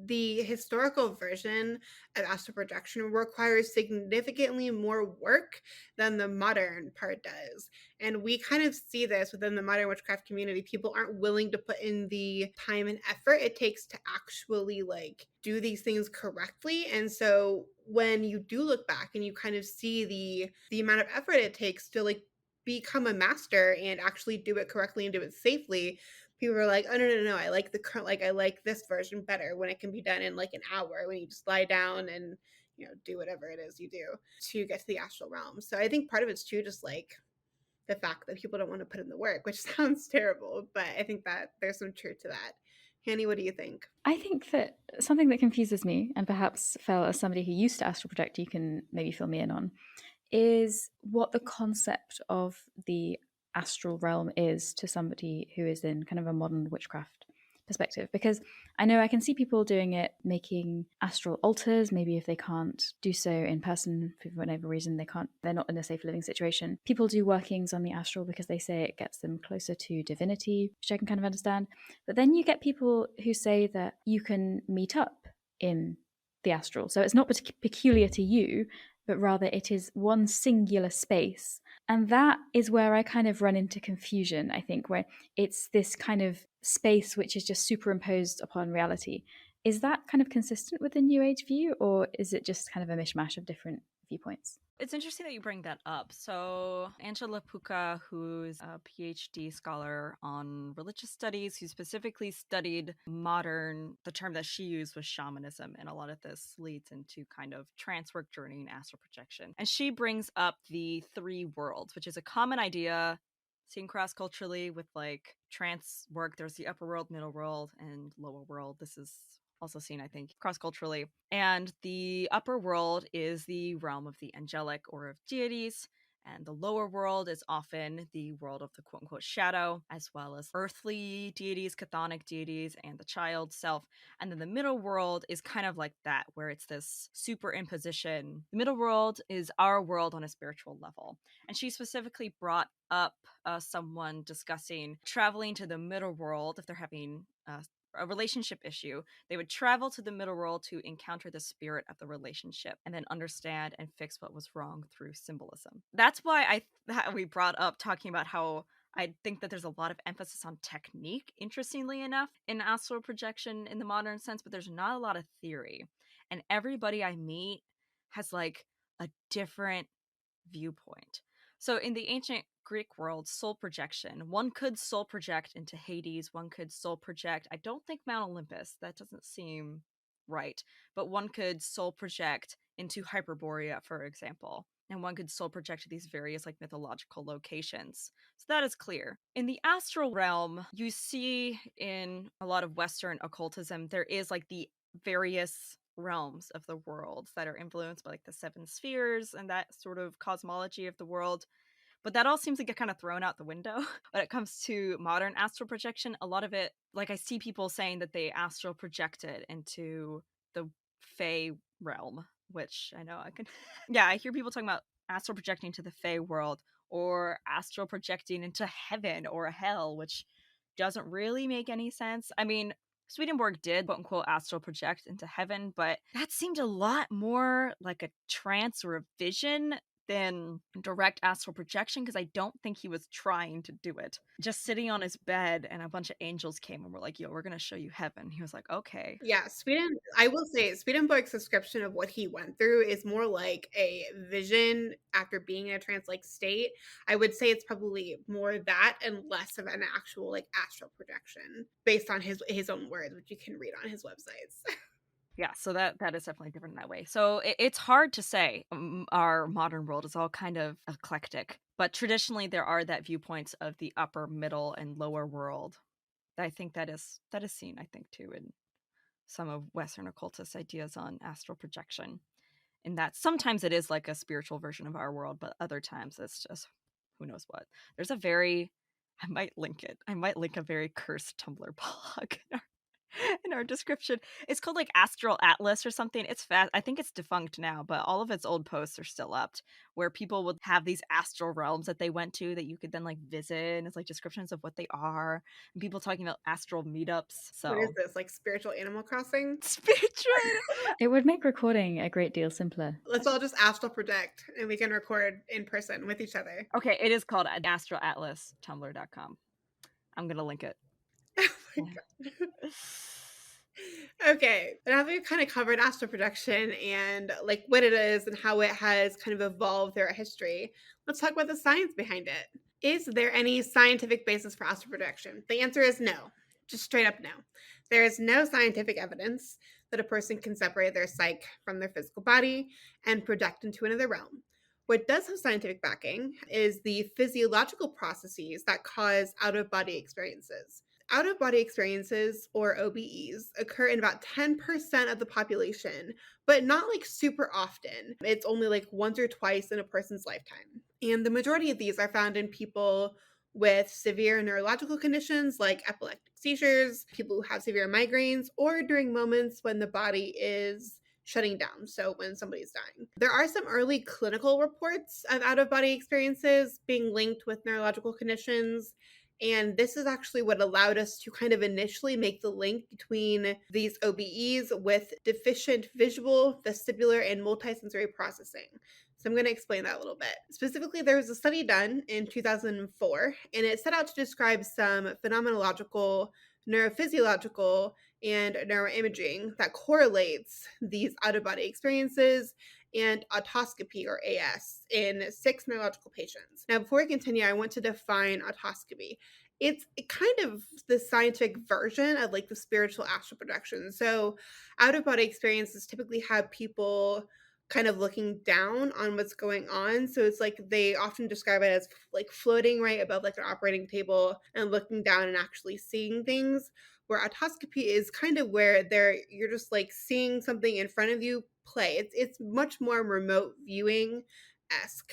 the historical version of astral projection requires significantly more work than the modern part does. And we kind of see this within the modern witchcraft community. People aren't willing to put in the time and effort it takes to actually like do these things correctly. And so when you do look back and you kind of see the amount of effort it takes to like become a master and actually do it correctly and do it safely, people are like, oh no, I like the current, like I like this version better when it can be done in like an hour when you just lie down and do whatever it is you do to get to the astral realm. So I think part of it's too just like the fact that people don't want to put in the work, which sounds terrible, but I think that there's some truth to that. Hanny, what do you think? I think that something that confuses me, and perhaps Phil, as somebody who used to astral project, you can maybe fill me in on, is what the concept of the astral realm is to somebody who is in kind of a modern witchcraft perspective. Because I know I can see people doing it, making astral altars, maybe if they can't do so in person for whatever reason, they're not in a safe living situation. People do workings on the astral because they say it gets them closer to divinity, which I can kind of understand. But then you get people who say that you can meet up in the astral. So it's not peculiar to you, but rather it is one singular space. And that is where I kind of run into confusion, I think, where it's this kind of space which is just superimposed upon reality. Is that kind of consistent with the New Age view, or is it just kind of a mishmash of different viewpoints? It's interesting that you bring that up. So Angela Puka, who's a PhD scholar on religious studies, who specifically studied the term that she used was shamanism, and a lot of this leads into kind of trance work, journey, and astral projection. And she brings up the three worlds, which is a common idea seen cross-culturally with like trance work. There's the upper world, middle world, and lower world. This is also seen, I think, cross-culturally. And the upper world is the realm of the angelic or of deities, and the lower world is often the world of the quote-unquote shadow, as well as earthly deities, chthonic deities, and the child self. And then the middle world is kind of like that, where it's this superimposition. The middle world is our world on a spiritual level. And she specifically brought up someone discussing traveling to the middle world if they're having a relationship issue. They would travel to the middle world to encounter the spirit of the relationship and then understand and fix what was wrong through symbolism. That's why we brought up talking about how I think that there's a lot of emphasis on technique, interestingly enough, in astral projection in the modern sense, but there's not a lot of theory. And everybody I meet has like a different viewpoint. So in the ancient Greek world, soul projection, one could soul project into Hades, one could soul project, I don't think Mount Olympus, that doesn't seem right, but one could soul project into Hyperborea, for example, and one could soul project to these various like mythological locations. So that is clear. In the astral realm, you see in a lot of Western occultism, there is like the various realms of the world that are influenced by like the seven spheres and that sort of cosmology of the world. But that all seems to get kind of thrown out the window when it comes to modern astral projection. A lot of it, like I see people saying that they astral projected into the Fey realm, which I know I can. Yeah, I hear people talking about astral projecting to the Fey world or astral projecting into heaven or hell, which doesn't really make any sense. I mean, Swedenborg did quote unquote astral project into heaven, but that seemed a lot more like a trance or a vision than direct astral projection, because I don't think he was trying to do it. Just sitting on his bed and a bunch of angels came and were like, yo, we're gonna show you heaven. He was like, okay. Yeah, I will say Swedenborg's description of what he went through is more like a vision after being in a trance-like state. I would say it's probably more that and less of an actual like astral projection based on his own words, which you can read on his websites. Yeah, so that is definitely different in that way. So it's hard to say. Our modern world is all kind of eclectic, but traditionally there are that viewpoints of the upper, middle, and lower world. I think that is seen, I think, too, in some of Western occultist ideas on astral projection. In that sometimes it is like a spiritual version of our world, but other times it's just who knows what. There's a very I might link it. I might link a very cursed Tumblr blog in our description. It's called like Astral Atlas or something. It's fast. I think it's defunct now, but all of its old posts are still up, where people would have these astral realms that they went to that you could then like visit, and it's like descriptions of what they are, and people talking about astral meetups. So What is this, like spiritual Animal Crossing? spiritual. It would make recording a great deal simpler. Let's all just astral project and we can record in person with each other. Okay, it is called astralatlastumblr.com. I'm gonna link it. Oh my God. Okay, now that we've kind of covered astral projection and like what it is and how it has kind of evolved throughout history, let's talk about the science behind it. Is there any scientific basis for astral projection? The answer is no, just straight up no. There is no scientific evidence that a person can separate their psyche from their physical body and project into another realm. What does have scientific backing is the physiological processes that cause out-of-body experiences. Out-of-body experiences, or OBEs, occur in about 10% of the population, but not like super often. It's only like once or twice in a person's lifetime. And the majority of these are found in people with severe neurological conditions like epileptic seizures, people who have severe migraines, or during moments when the body is shutting down, so when somebody's dying. There are some early clinical reports of out-of-body experiences being linked with neurological conditions, and this is actually what allowed us to kind of initially make the link between these OBEs with deficient visual, vestibular, and multisensory processing. So I'm going to explain that a little bit. Specifically, there was a study done in 2004, and it set out to describe some phenomenological, neurophysiological, and neuroimaging that correlates these out-of-body experiences and autoscopy, or AS, in 6 neurological patients. Now, before I continue, I want to define autoscopy. It's kind of the scientific version of like the spiritual astral projection. So out-of-body experiences typically have people kind of looking down on what's going on. So it's like they often describe it as like floating right above like an operating table and looking down and actually seeing things, where autoscopy is kind of where you're just like seeing something in front of you play. It's much more remote viewing esque,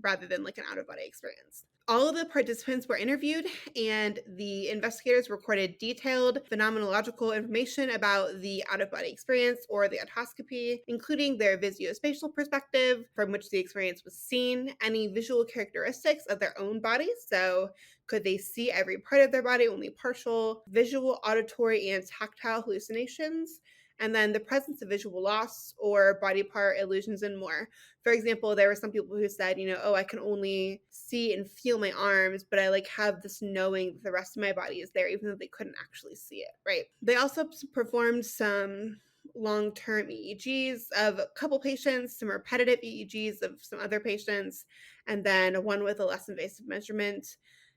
rather than like an out of body experience. All of the participants were interviewed, and the investigators recorded detailed phenomenological information about the out-of-body experience or the autoscopy, including their visuospatial perspective from which the experience was seen, any visual characteristics of their own bodies, so could they see every part of their body, only partial, visual, auditory, and tactile hallucinations, and then the presence of visual loss or body part illusions and more. For example, there were some people who said, oh, I can only see and feel my arms, but I like have this knowing that the rest of my body is there, even though they couldn't actually see it, right? They also performed some long-term EEGs of a couple patients, some repetitive EEGs of some other patients, and then one with a less invasive measurement.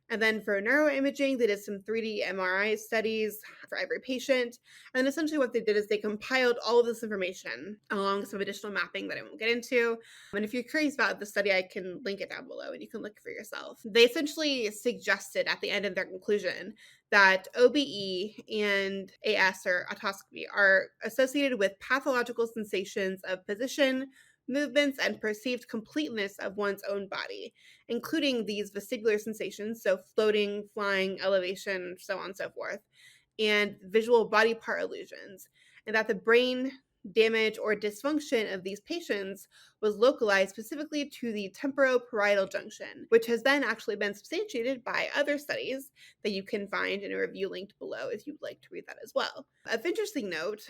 And then for neuroimaging, they did some 3D MRI studies for every patient. And essentially what they did is they compiled all of this information along with some additional mapping that I won't get into. And if you're curious about the study, I can link it down below and you can look for yourself. They essentially suggested at the end of their conclusion that OBE and AS, or autoscopy, are associated with pathological sensations of position, movements, and perceived completeness of one's own body, including these vestibular sensations, so floating, flying, elevation, so on and so forth, and visual body part illusions, and that the brain damage or dysfunction of these patients was localized specifically to the temporoparietal junction, which has then actually been substantiated by other studies that you can find in a review linked below if you'd like to read that as well. Of interesting note,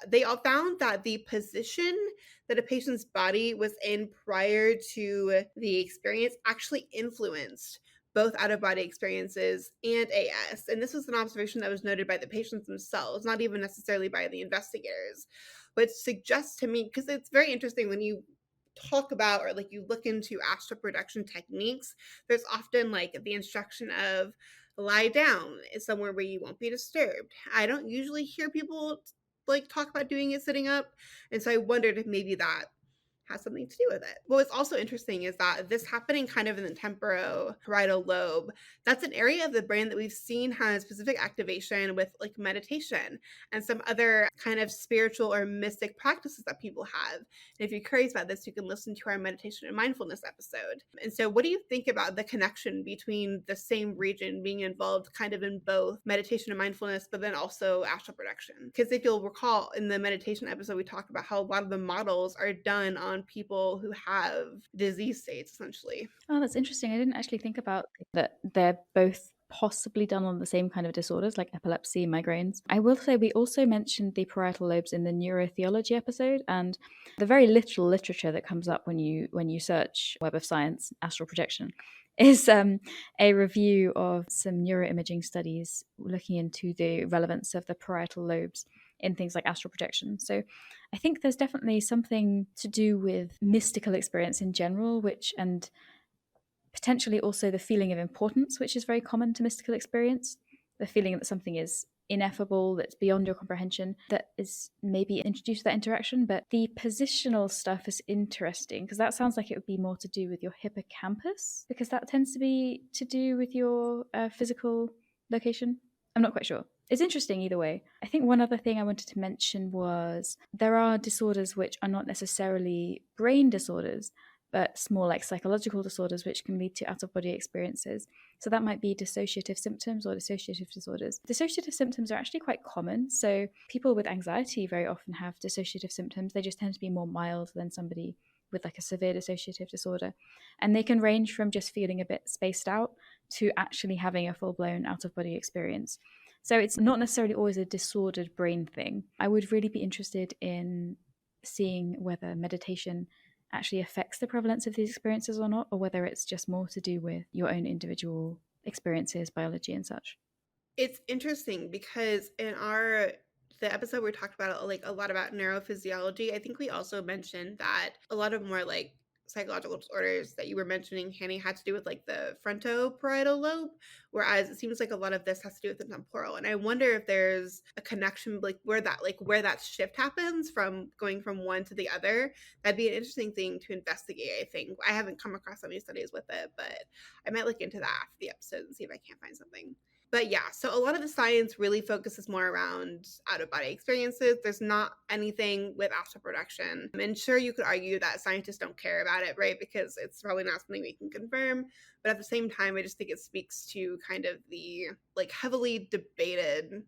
they all found that the position that a patient's body was in prior to the experience actually influenced both out-of-body experiences and AS. And this was an observation that was noted by the patients themselves, not even necessarily by the investigators, which suggests to me, because it's very interesting when you talk about or like you look into astral projection techniques, there's often like the instruction of lie down somewhere where you won't be disturbed. I don't usually hear people like talk about doing it sitting up, and so I wondered if maybe that has something to do with it. What was also interesting is that this happening kind of in the temporoparietal lobe, that's an area of the brain that we've seen has specific activation with like meditation and some other kind of spiritual or mystic practices that people have. And if you're curious about this, you can listen to our meditation and mindfulness episode. And so what do you think about the connection between the same region being involved kind of in both meditation and mindfulness, but then also astral projection? Because if you'll recall, in the meditation episode, we talked about how a lot of the models are done on people who have disease states, essentially. Oh, that's interesting. I didn't actually think about that. They're both possibly done on the same kind of disorders like epilepsy, migraines. I will say we also mentioned the parietal lobes in the neurotheology episode, and the very little literature that comes up when you search Web of Science astral projection is a review of some neuroimaging studies looking into the relevance of the parietal lobes in things like astral projection. So I think there's definitely something to do with mystical experience in general, and potentially also the feeling of importance, which is very common to mystical experience. The feeling that something is ineffable, that's beyond your comprehension, that is maybe introduced to that interaction. But the positional stuff is interesting because that sounds like it would be more to do with your hippocampus, because that tends to be to do with your physical location. I'm not quite sure. It's interesting either way. I think one other thing I wanted to mention was there are disorders which are not necessarily brain disorders, but more like psychological disorders which can lead to out-of-body experiences. So that might be dissociative symptoms or dissociative disorders. Dissociative symptoms are actually quite common. So people with anxiety very often have dissociative symptoms. They just tend to be more mild than somebody with like a severe dissociative disorder. And they can range from just feeling a bit spaced out to actually having a full-blown out-of-body experience. So it's not necessarily always a disordered brain thing. I would really be interested in seeing whether meditation actually affects the prevalence of these experiences or not, or whether it's just more to do with your own individual experiences, biology and such. It's interesting because in the episode we talked about like a lot about neurophysiology, I think we also mentioned that a lot of more like psychological disorders that you were mentioning, Hanny, had to do with like the frontoparietal lobe, whereas it seems like a lot of this has to do with the temporal. And I wonder if there's a connection like where that shift happens from going from one to the other. That'd be an interesting thing to investigate. I think I haven't come across any studies with it, but I might look into that after the episode and see if I can't find something. But yeah, so a lot of the science really focuses more around out-of-body experiences. There's not anything with astral projection. And sure, you could argue that scientists don't care about it, right? Because it's probably not something we can confirm. But at the same time, I just think it speaks to kind of the like heavily debated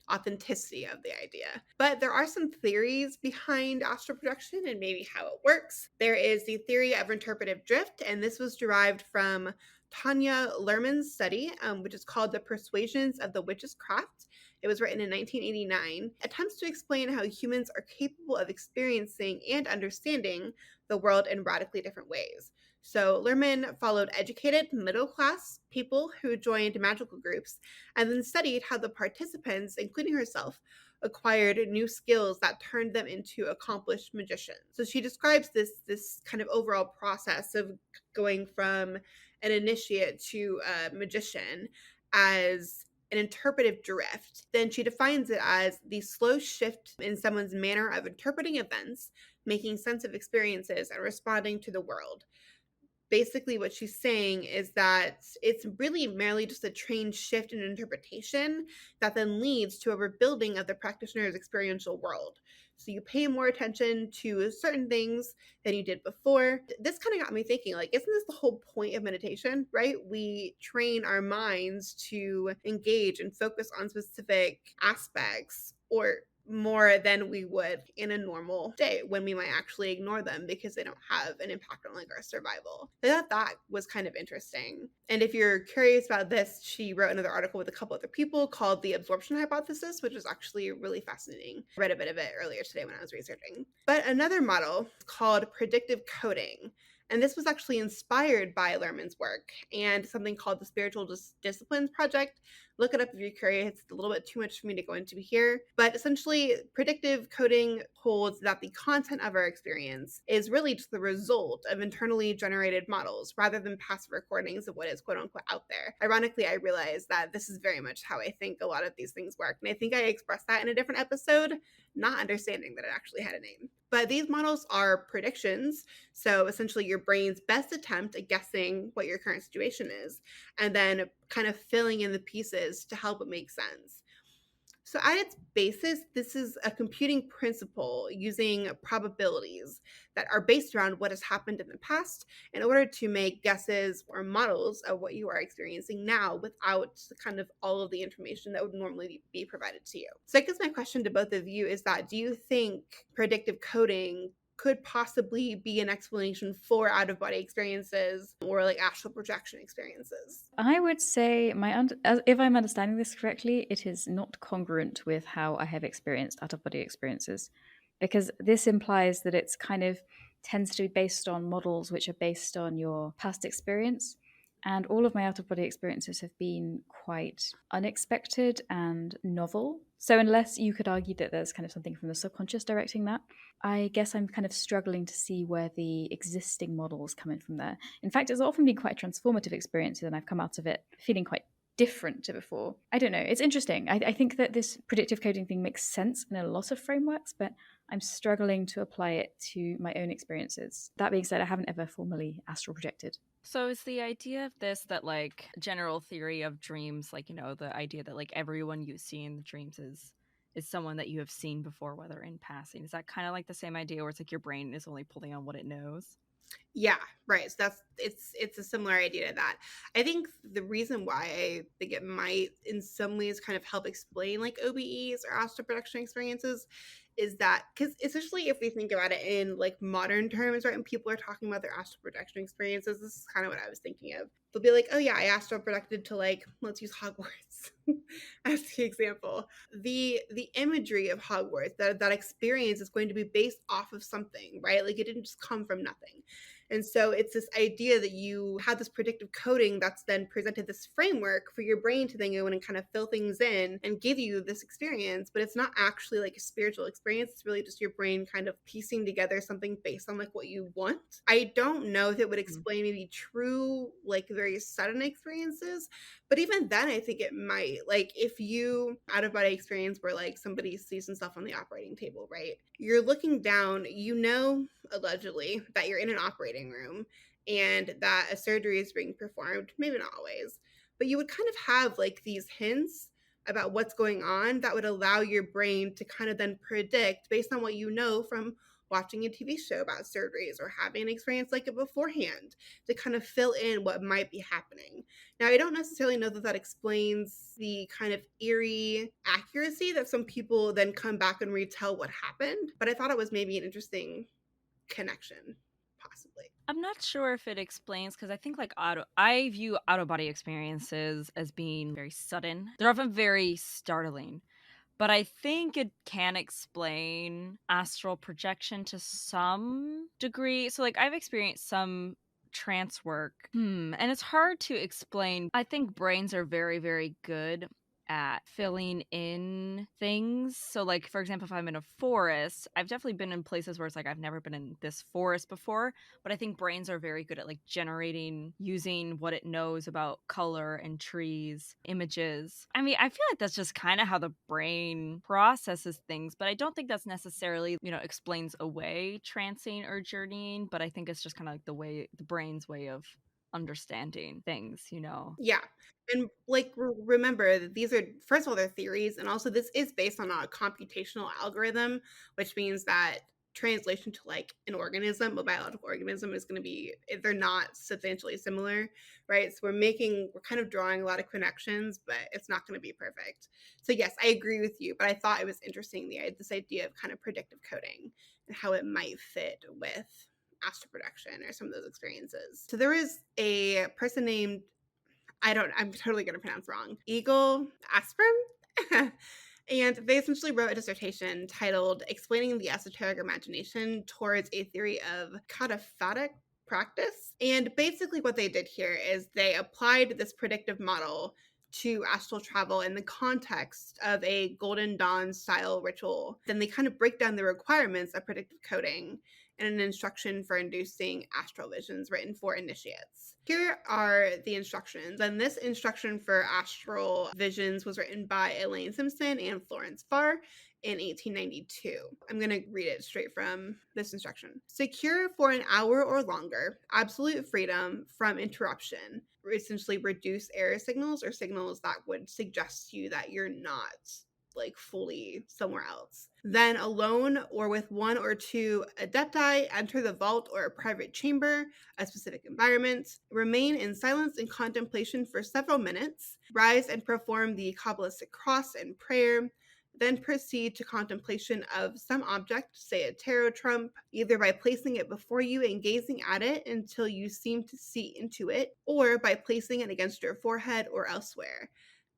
authenticity of the idea. But there are some theories behind astral projection and maybe how it works. There is the theory of interpretive drift, and this was derived from Tanya Lerman's study, which is called The Persuasions of the Witch's Craft. It was written in 1989. Attempts to explain how humans are capable of experiencing and understanding the world in radically different ways. So Lerman followed educated, middle-class people who joined magical groups and then studied how the participants, including herself, acquired new skills that turned them into accomplished magicians. So she describes this kind of overall process of going from an initiate to a magician as an interpretive drift. Then she defines it as the slow shift in someone's manner of interpreting events, making sense of experiences, and responding to the world. Basically, what she's saying is that it's really merely just a trained shift in interpretation that then leads to a rebuilding of the practitioner's experiential world. So you pay more attention to certain things than you did before. This kind of got me thinking, like, isn't this the whole point of meditation, right? We train our minds to engage and focus on specific aspects or more than we would in a normal day when we might actually ignore them because they don't have an impact on like our survival. I thought that was kind of interesting. And if you're curious about this, she wrote another article with a couple other people called The Absorption Hypothesis, which is actually really fascinating. I read a bit of it earlier today when I was researching. But another model called predictive coding. And this was actually inspired by Lerman's work and something called the Spiritual Disciplines Project. Look it up if you're curious. It's a little bit too much for me to go into here. But essentially, predictive coding holds that the content of our experience is really just the result of internally generated models rather than passive recordings of what is quote unquote out there. Ironically, I realized that this is very much how I think a lot of these things work. And I think I expressed that in a different episode, not understanding that it actually had a name. But these models are predictions. So essentially your brain's best attempt at guessing what your current situation is and then kind of filling in the pieces to help it make sense. So at its basis, this is a computing principle using probabilities that are based around what has happened in the past in order to make guesses or models of what you are experiencing now without kind of all of the information that would normally be provided to you. So I guess my question to both of you is that, do you think predictive coding could possibly be an explanation for out-of-body experiences or like astral projection experiences? I would say if I'm understanding this correctly, it is not congruent with how I have experienced out-of-body experiences, because this implies that it's kind of tends to be based on models which are based on your past experience. And all of my out-of-body experiences have been quite unexpected and novel. So unless you could argue that there's kind of something from the subconscious directing that, I guess I'm kind of struggling to see where the existing models come in from there. In fact, it's often been quite a transformative experience, and I've come out of it feeling quite different to before. I don't know. It's interesting. I think that this predictive coding thing makes sense in a lot of frameworks, but I'm struggling to apply it to my own experiences. That being said, I haven't ever formally astral projected. So is the idea of this that like general theory of dreams, like, you know, the idea that like everyone you see in the dreams is someone that you have seen before, whether in passing. Is that kind of like the same idea where it's like your brain is only pulling on what it knows? Yeah, right. So it's a ssimilar idea to that. I think the reason why I think it might in some ways kind of help explain like OBEs or astral projection experiences is that because essentially if we think about it in like modern terms, right, and people are talking about their astral projection experiences, this is kind of what I was thinking of. They'll be like, oh yeah, I astral projected to like, let's use Hogwarts as the example. The imagery of Hogwarts, that experience is going to be based off of something, right? Like it didn't just come from nothing. And so it's this idea that you have this predictive coding that's then presented this framework for your brain to then go in and kind of fill things in and give you this experience. But it's not actually like a spiritual experience. It's really just your brain kind of piecing together something based on like what you want. I don't know if it would explain maybe true, like very sudden experiences. But even then, I think it might. Like if you out of body experience where like somebody sees themselves on the operating table, right? You're looking down, you know, allegedly, that you're in an operating room and that a surgery is being performed, maybe not always, but you would kind of have like these hints about what's going on that would allow your brain to kind of then predict based on what you know from watching a TV show about surgeries or having an experience like it beforehand to kind of fill in what might be happening. Now, I don't necessarily know that that explains the kind of eerie accuracy that some people then come back and retell what happened, but I thought it was maybe an interesting connection, possibly. I'm not sure if it explains because I think like I view out of body experiences as being very sudden. They're often very startling. But I think it can explain astral projection to some degree. So, like, I've experienced some trance work. And it's hard to explain. I think brains are very, very good at filling in things. So, like, for example, if I'm in a forest, I've definitely been in places where it's like I've never been in this forest before, but I think brains are very good at like generating using what it knows about color and trees, images. I mean, I feel like that's just kind of how the brain processes things, but I don't think that's necessarily, you know, explains away trancing or journeying, but I think it's just kind of like the brain's way of understanding things, you know. Yeah. And like remember that these are first of all they're theories and also this is based on a computational algorithm, which means that translation to like an organism, a biological organism is going to be they're not substantially similar, right? So we're kind of drawing a lot of connections, but it's not going to be perfect. So yes, I agree with you, but I thought it was interesting this idea of kind of predictive coding and how it might fit with astral projection or some of those experiences. So there was a person named I'm totally going to pronounce wrong. Eagle Asprem. And they essentially wrote a dissertation titled Explaining the Esoteric Imagination Towards a Theory of Cataphatic Practice. And basically, what they did here is they applied this predictive model to astral travel in the context of a Golden Dawn style ritual. Then they kind of break down the requirements of predictive coding and an instruction for inducing astral visions written for initiates. Here are the instructions, and this instruction for astral visions was written by Elaine Simpson and Florence Farr in 1892. I'm going to read it straight from this instruction. Secure for an hour or longer, absolute freedom from interruption. Essentially reduce error signals or signals that would suggest to you that you're not like fully somewhere else. Then alone or with one or two adepti, enter the vault or a private chamber, a specific environment, remain in silence and contemplation for several minutes, rise and perform the Kabbalistic cross and prayer, then proceed to contemplation of some object, say a tarot trump, either by placing it before you and gazing at it until you seem to see into it, or by placing it against your forehead or elsewhere,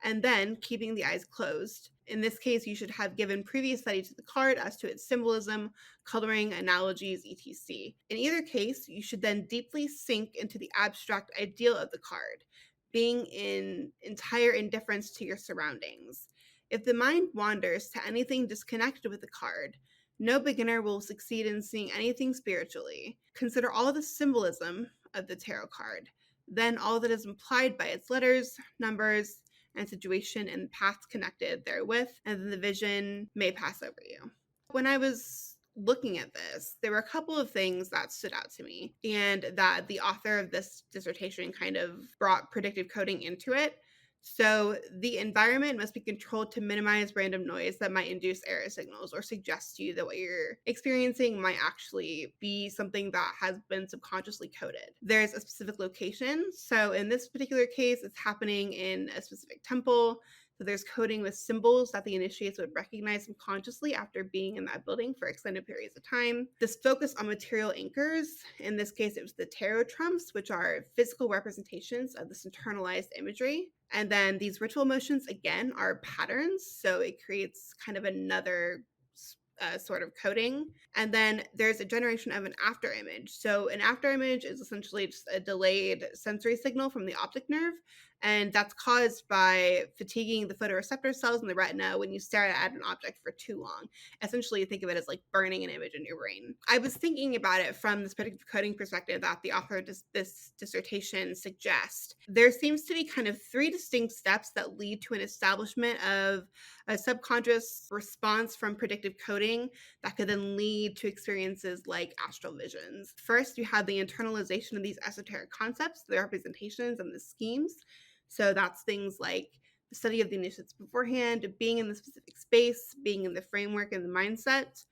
and then keeping the eyes closed. In this case, you should have given previous study to the card as to its symbolism, coloring, analogies, etc. In either case, you should then deeply sink into the abstract ideal of the card, being in entire indifference to your surroundings. If the mind wanders to anything disconnected with the card, no beginner will succeed in seeing anything spiritually. Consider all the symbolism of the tarot card, then all that is implied by its letters, numbers, and situation and paths connected therewith, and then the vision may pass over you. When I was looking at this, there were a couple of things that stood out to me, and that the author of this dissertation kind of brought predictive coding into it. So the environment must be controlled to minimize random noise that might induce error signals or suggest to you that what you're experiencing might actually be something that has been subconsciously coded. There's a specific location. So in this particular case, it's happening in a specific temple. So there's coding with symbols that the initiates would recognize subconsciously after being in that building for extended periods of time. This focus on material anchors, in this case it was the tarot trumps, which are physical representations of this internalized imagery. And then these ritual motions, again, are patterns. So it creates kind of another sort of coding. And then there's a generation of an after image. So an after image is essentially just a delayed sensory signal from the optic nerve. And that's caused by fatiguing the photoreceptor cells in the retina when you stare at an object for too long. Essentially, think of it as like burning an image in your brain. I was thinking about it from this predictive coding perspective that the author of this dissertation suggests. There seems to be kind of 3 distinct steps that lead to an establishment of a subconscious response from predictive coding that could then lead to experiences like astral visions. First, you have the internalization of these esoteric concepts, the representations and the schemes. So that's things like the study of the initiates beforehand, being in the specific space, being in the framework and the mindset,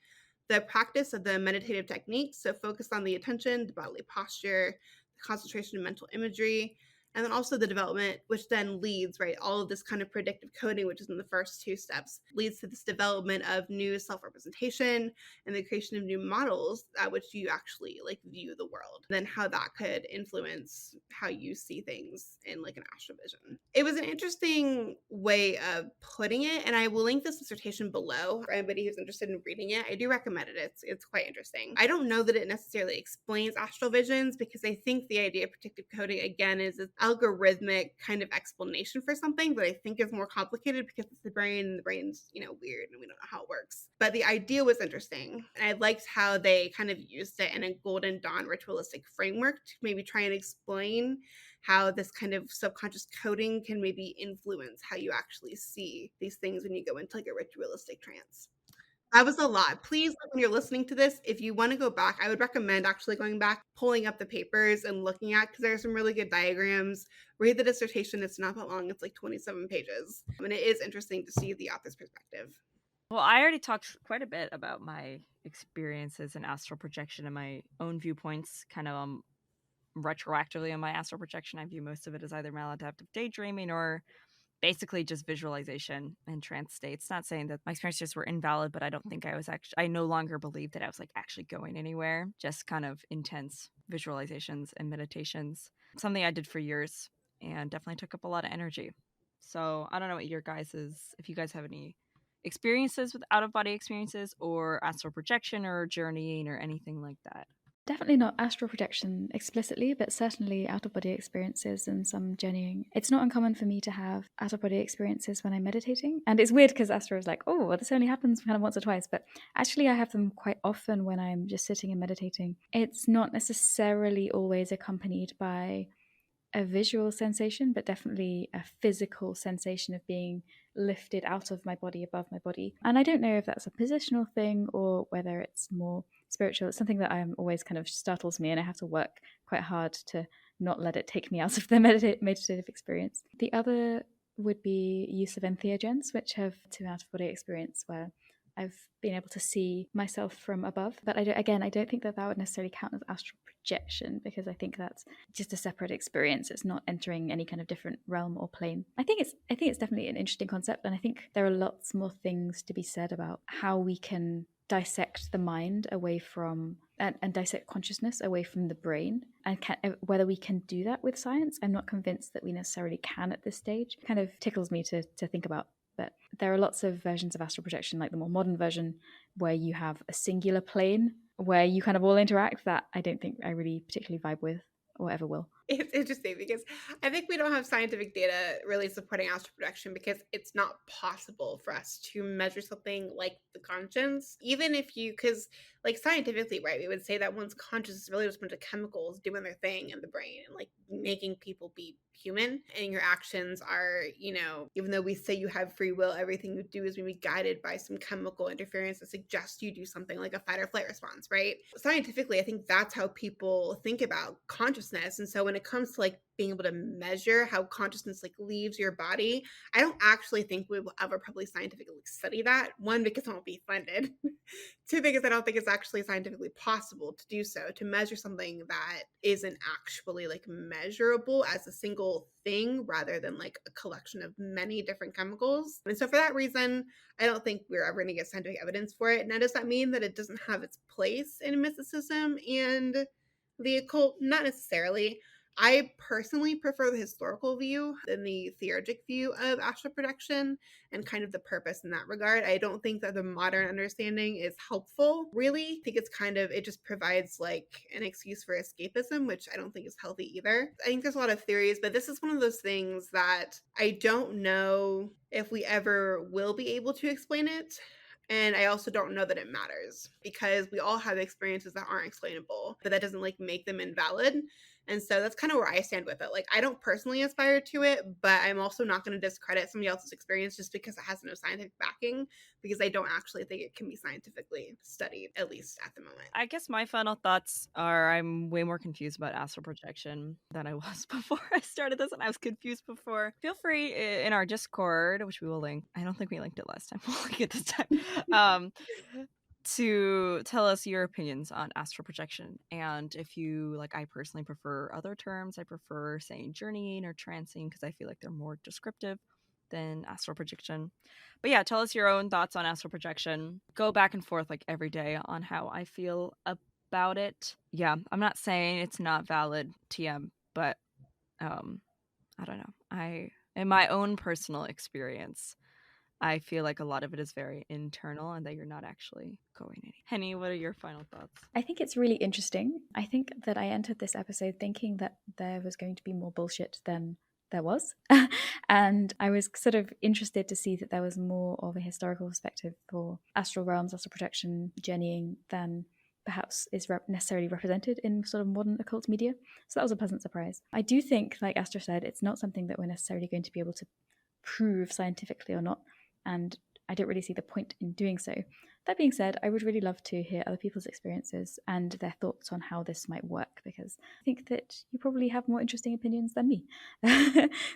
the practice of the meditative techniques, so focus on the attention, the bodily posture, the concentration of mental imagery, and then also the development, which then leads, right, all of this kind of predictive coding, which is in the first 2 steps, leads to this development of new self-representation and the creation of new models at which you actually like view the world. Then how that could influence how you see things in like an astral vision. It was an interesting way of putting it, and I will link this dissertation below for anybody who's interested in reading it. I do recommend it. It's quite interesting. I don't know that it necessarily explains astral visions, because I think the idea of predictive coding, again, is it's algorithmic kind of explanation for something that I think is more complicated because it's the brain, and the brain's, weird and we don't know how it works. But the idea was interesting. And I liked how they kind of used it in a Golden Dawn ritualistic framework to maybe try and explain how this kind of subconscious coding can maybe influence how you actually see these things when you go into like a ritualistic trance. That was a lot. Please, when you're listening to this, if you want to go back, I would recommend actually going back, pulling up the papers and looking at, because there are some really good diagrams. Read the dissertation. It's not that long. It's like 27 pages. And it is interesting to see the author's perspective. Well, I already talked quite a bit about my experiences in astral projection and my own viewpoints, kind of retroactively on my astral projection. I view most of it as either maladaptive daydreaming or basically just visualization and trance states. Not saying that my experiences were invalid, but I don't think I no longer believe that I was like actually going anywhere, just kind of intense visualizations and meditations. Something I did for years and definitely took up a lot of energy. So I don't know what if you guys have any experiences with out-of-body experiences or astral projection or journeying or anything like that. Definitely not astral projection explicitly, but certainly out-of-body experiences and some journeying. It's not uncommon for me to have out-of-body experiences when I'm meditating. And it's weird because Astral is like, oh, well, this only happens kind of once or twice. But actually, I have them quite often when I'm just sitting and meditating. It's not necessarily always accompanied by a visual sensation, but definitely a physical sensation of being lifted out of my body, above my body. And I don't know if that's a positional thing or whether it's more spiritual. It's something that always kind of startles me, and I have to work quite hard to not let it take me out of the meditative experience. The other would be use of entheogens, which have 2 out-of-body experience where I've been able to see myself from above. But I don't think that would necessarily count as astral projection, because I think that's just a separate experience. It's not entering any kind of different realm or plane. I think it's definitely an interesting concept, and I think there are lots more things to be said about how we can dissect the mind away from and dissect consciousness away from the brain, and whether we can do that with science. I'm not convinced that we necessarily can at this stage. It kind of tickles me to think about. But there are lots of versions of astral projection, like the more modern version, where you have a singular plane where you kind of all interact, that I don't think I really particularly vibe with or ever will. It's interesting because I think we don't have scientific data really supporting astral projection because it's not possible for us to measure something like the conscience. Even if you, because like scientifically, right, we would say that one's conscience is really just a bunch of chemicals doing their thing in the brain and like making people be human. And your actions are, even though we say you have free will, everything you do is maybe guided by some chemical interference that suggests you do something like a fight or flight response, right? Scientifically, I think that's how people think about consciousness. And so when it comes to like being able to measure how consciousness like leaves your body, I don't actually think we will ever probably scientifically study that. One, because it won't be funded. Two, because I don't think it's actually scientifically possible to do so, to measure something that isn't actually like measurable as a single thing rather than like a collection of many different chemicals. And so for that reason, I don't think we're ever going to get scientific evidence for it. Now, does that mean that it doesn't have its place in mysticism and the occult? Not necessarily. I personally prefer the historical view than the theurgic view of astral projection and kind of the purpose in that regard. I don't think that the modern understanding is helpful, really. I think it's kind of, it just provides like an excuse for escapism, which I don't think is healthy either. I think there's a lot of theories, but this is one of those things that I don't know if we ever will be able to explain it. And I also don't know that it matters because we all have experiences that aren't explainable, but that doesn't like make them invalid. And so that's kind of where I stand with it. Like, I don't personally aspire to it, but I'm also not going to discredit somebody else's experience just because it has no scientific backing, because I don't actually think it can be scientifically studied, at least at the moment. I guess my final thoughts are I'm way more confused about astral projection than I was before I started this, and I was confused before. Feel free in our Discord, which we will link. I don't think we linked it last time. We'll link it this time. To tell us your opinions on astral projection. And if you, like, I personally prefer other terms. I prefer saying journeying or trancing because I feel like they're more descriptive than astral projection. But yeah, tell us your own thoughts on astral projection. Go back and forth like every day on how I feel about it. Yeah, I'm not saying it's not valid TM, but I don't know. In my own personal experience, I feel like a lot of it is very internal and that you're not actually going any. Henny, what are your final thoughts? I think it's really interesting. I think that I entered this episode thinking that there was going to be more bullshit than there was. And I was sort of interested to see that there was more of a historical perspective for astral realms, astral projection, journeying than perhaps is necessarily represented in sort of modern occult media. So that was a pleasant surprise. I do think, like Astra said, it's not something that we're necessarily going to be able to prove scientifically or not. And I don't really see the point in doing so. That being said, I would really love to hear other people's experiences and their thoughts on how this might work, because I think that you probably have more interesting opinions than me.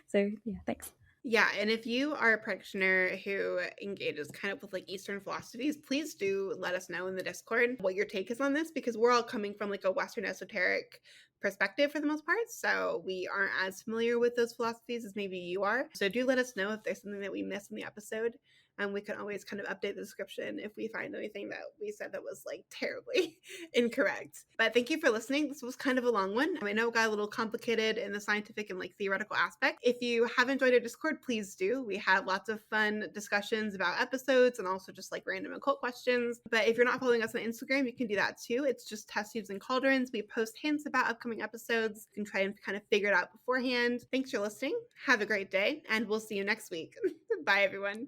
So yeah, thanks. Yeah, and if you are a practitioner who engages kind of with like Eastern philosophies, please do let us know in the Discord what your take is on this, because we're all coming from like a Western esoteric perspective for the most part. So we aren't as familiar with those philosophies as maybe you are. So do let us know if there's something that we missed in the episode. And we can always kind of update the description if we find anything that we said that was like terribly incorrect. But thank you for listening. This was kind of a long one. I know it got a little complicated in the scientific and like theoretical aspect. If you haven't joined our Discord, please do. We have lots of fun discussions about episodes and also just like random occult questions. But if you're not following us on Instagram, you can do that too. It's just Test Tubes and Cauldrons. We post hints about upcoming episodes. You can try and kind of figure it out beforehand. Thanks for listening. Have a great day, and we'll see you next week. Bye, everyone.